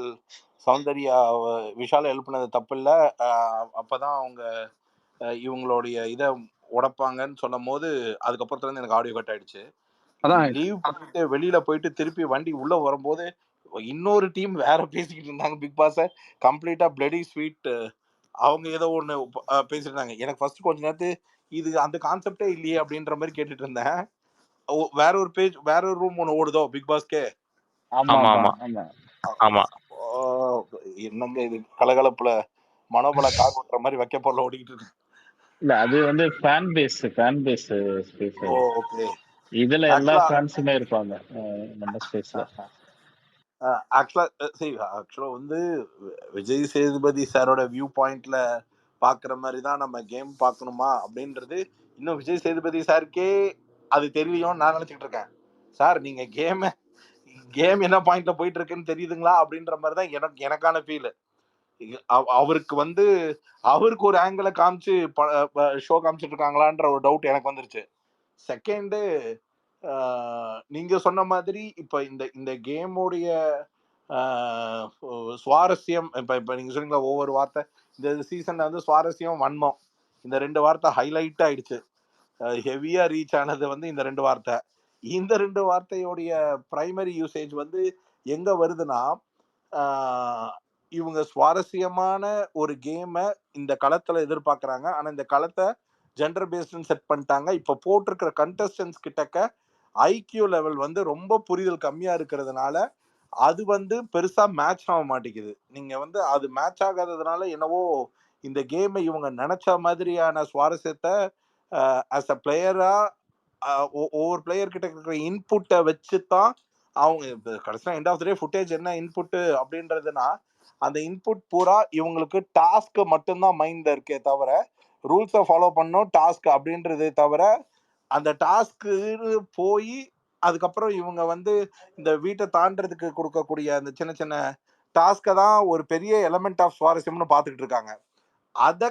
சௌந்தர்யா விஷால் எழுப்புனது தப்பு இல்ல, அப்பதான் அவங்க இவங்களுடைய இதை உடைப்பாங்கன்னு சொன்னும் போது அதுக்கப்புறத்துல இருந்து எனக்கு ஆடியோ கட் ஆயிடுச்சு. லீவ் பண்ணிட்டு வெளியில போயிட்டு திருப்பி வண்டி உள்ள வரும்போது இன்னொரு டீம் வேற பேசிக்கிட்டு இருந்தாங்க. பிக் பாஸ கம்ப்ளீட்டா பிளடி ஸ்வீட் அவங்க ஏதோ ஒண்ணு பேசிட்டு இருந்தாங்க. எனக்கு ஃபர்ஸ்ட் கொஞ்ச நேரத்து இது அந்த கான்செப்டே இல்லையே அப்படின்ற மாதிரி கேட்டுட்டு இருந்தேன். வேற ஒரு பேஜ் வேற ஒரு ரூம் ஒண்ணு ஓடுதோ பிக் பாஸ்க்கே. ஆமா. என்னங்க இது கலகலப்புல மனோபல கார் ஓட்டுற மாதிரி வைக்க போல ஓடிக்கிட்டு இருக்கு. இல்ல அது வந்து ஃபேன் பேஸ் ஸ்பேஸ். ஓகே, இதுல எல்லா ஃபேன்ஸுமே இருப்பாங்க நம்ம ஸ்பேஸ்ல. ஆக்சுவலா வந்து விஜய் சேதுபதி சாரோட வியூ பாயிண்ட்ல பாக்குற மாதிரி தான் நம்ம கேம் பார்க்கணுமா அப்படின்றது இன்னும் விஜய் சேதுபதி சாருக்கே அது தெரியும் நான் நினைச்சுக்கிட்டு இருக்கேன். சார் நீங்க கேம் என்ன பாயிண்ட்ல போயிட்டு இருக்குன்னு தெரியுதுங்களா அப்படின்ற மாதிரி தான் எனக்கான ஃபீல். அவருக்கு வந்து அவருக்கு ஒரு ஆங்கிள காமிச்சு ஷோ காமிச்சிட்டு இருக்காங்களான்ற ஒரு டவுட் எனக்கு வந்துருச்சு. செகண்ட், நீங்க சொன்ன மாதிரி இப்ப இந்த கேமோடைய சுவாரஸ்யம் இப்ப நீங்க சொன்னீங்களா ஒவ்வொரு வார்த்தை இந்த சீசன்ல வந்து சுவாரஸ்யம் வன்மம் இந்த 2 வார்த்தை ஹைலைட் ஆயிடுச்சு. ஹெவியா ரீச் ஆனது வந்து இந்த 2 வார்த்தை. இந்த 2 வார்த்தையோடைய பிரைமரி யூசேஜ் வந்து எங்க வருதுன்னா, இவங்க சுவாரஸ்யமான ஒரு கேமை இந்த களத்துல எதிர்பார்க்கறாங்க. ஆனா இந்த களத்தை ஜெண்டர் பேஸ்டு செட் பண்ணிட்டாங்க. இப்ப போட்டிருக்கிற கண்டஸ்டன்ஸ் கிட்டக்க ஐக்கியூ லெவல் வந்து ரொம்ப புரிதல் கம்மியா இருக்கிறதுனால அது வந்து பெருசா மேட்ச் ஆக மாட்டேங்குது. நீங்க வந்து அது மேட்ச் ஆகாததுனால என்னவோ இந்த கேமை இவங்க நினைச்ச மாதிரியான சுவாரஸ்யத்தை ஆஸ் அ பிளேயரா ஒவ்வொரு பிளேயர் கிட்ட இருக்கிற இன்புட்டை வச்சுதான் அவங்க கடைசியா end of the day footage என்ன இன்புட் அப்படின்றதுன்னா அந்த இன்புட் பூரா இவங்களுக்கு டாஸ்க் மட்டும்தான் மைண்ட்ல இருக்கே தவிர ரூல்ஸை ஃபாலோ பண்ணணும் டாஸ்க் அப்படின்றதே தவிர அந்த டாஸ்க்கு போய் அதுக்கப்புறம் இவங்க வந்து இந்த வீட்டை தாண்டறதுக்கு கொடுக்கக்கூடிய அந்த சின்ன சின்ன டாஸ்கை தான் ஒரு பெரிய எலமெண்ட் ஆஃப் சுவாரஸ்யம்னு பார்த்துக்கிட்டு இருக்காங்க. அதை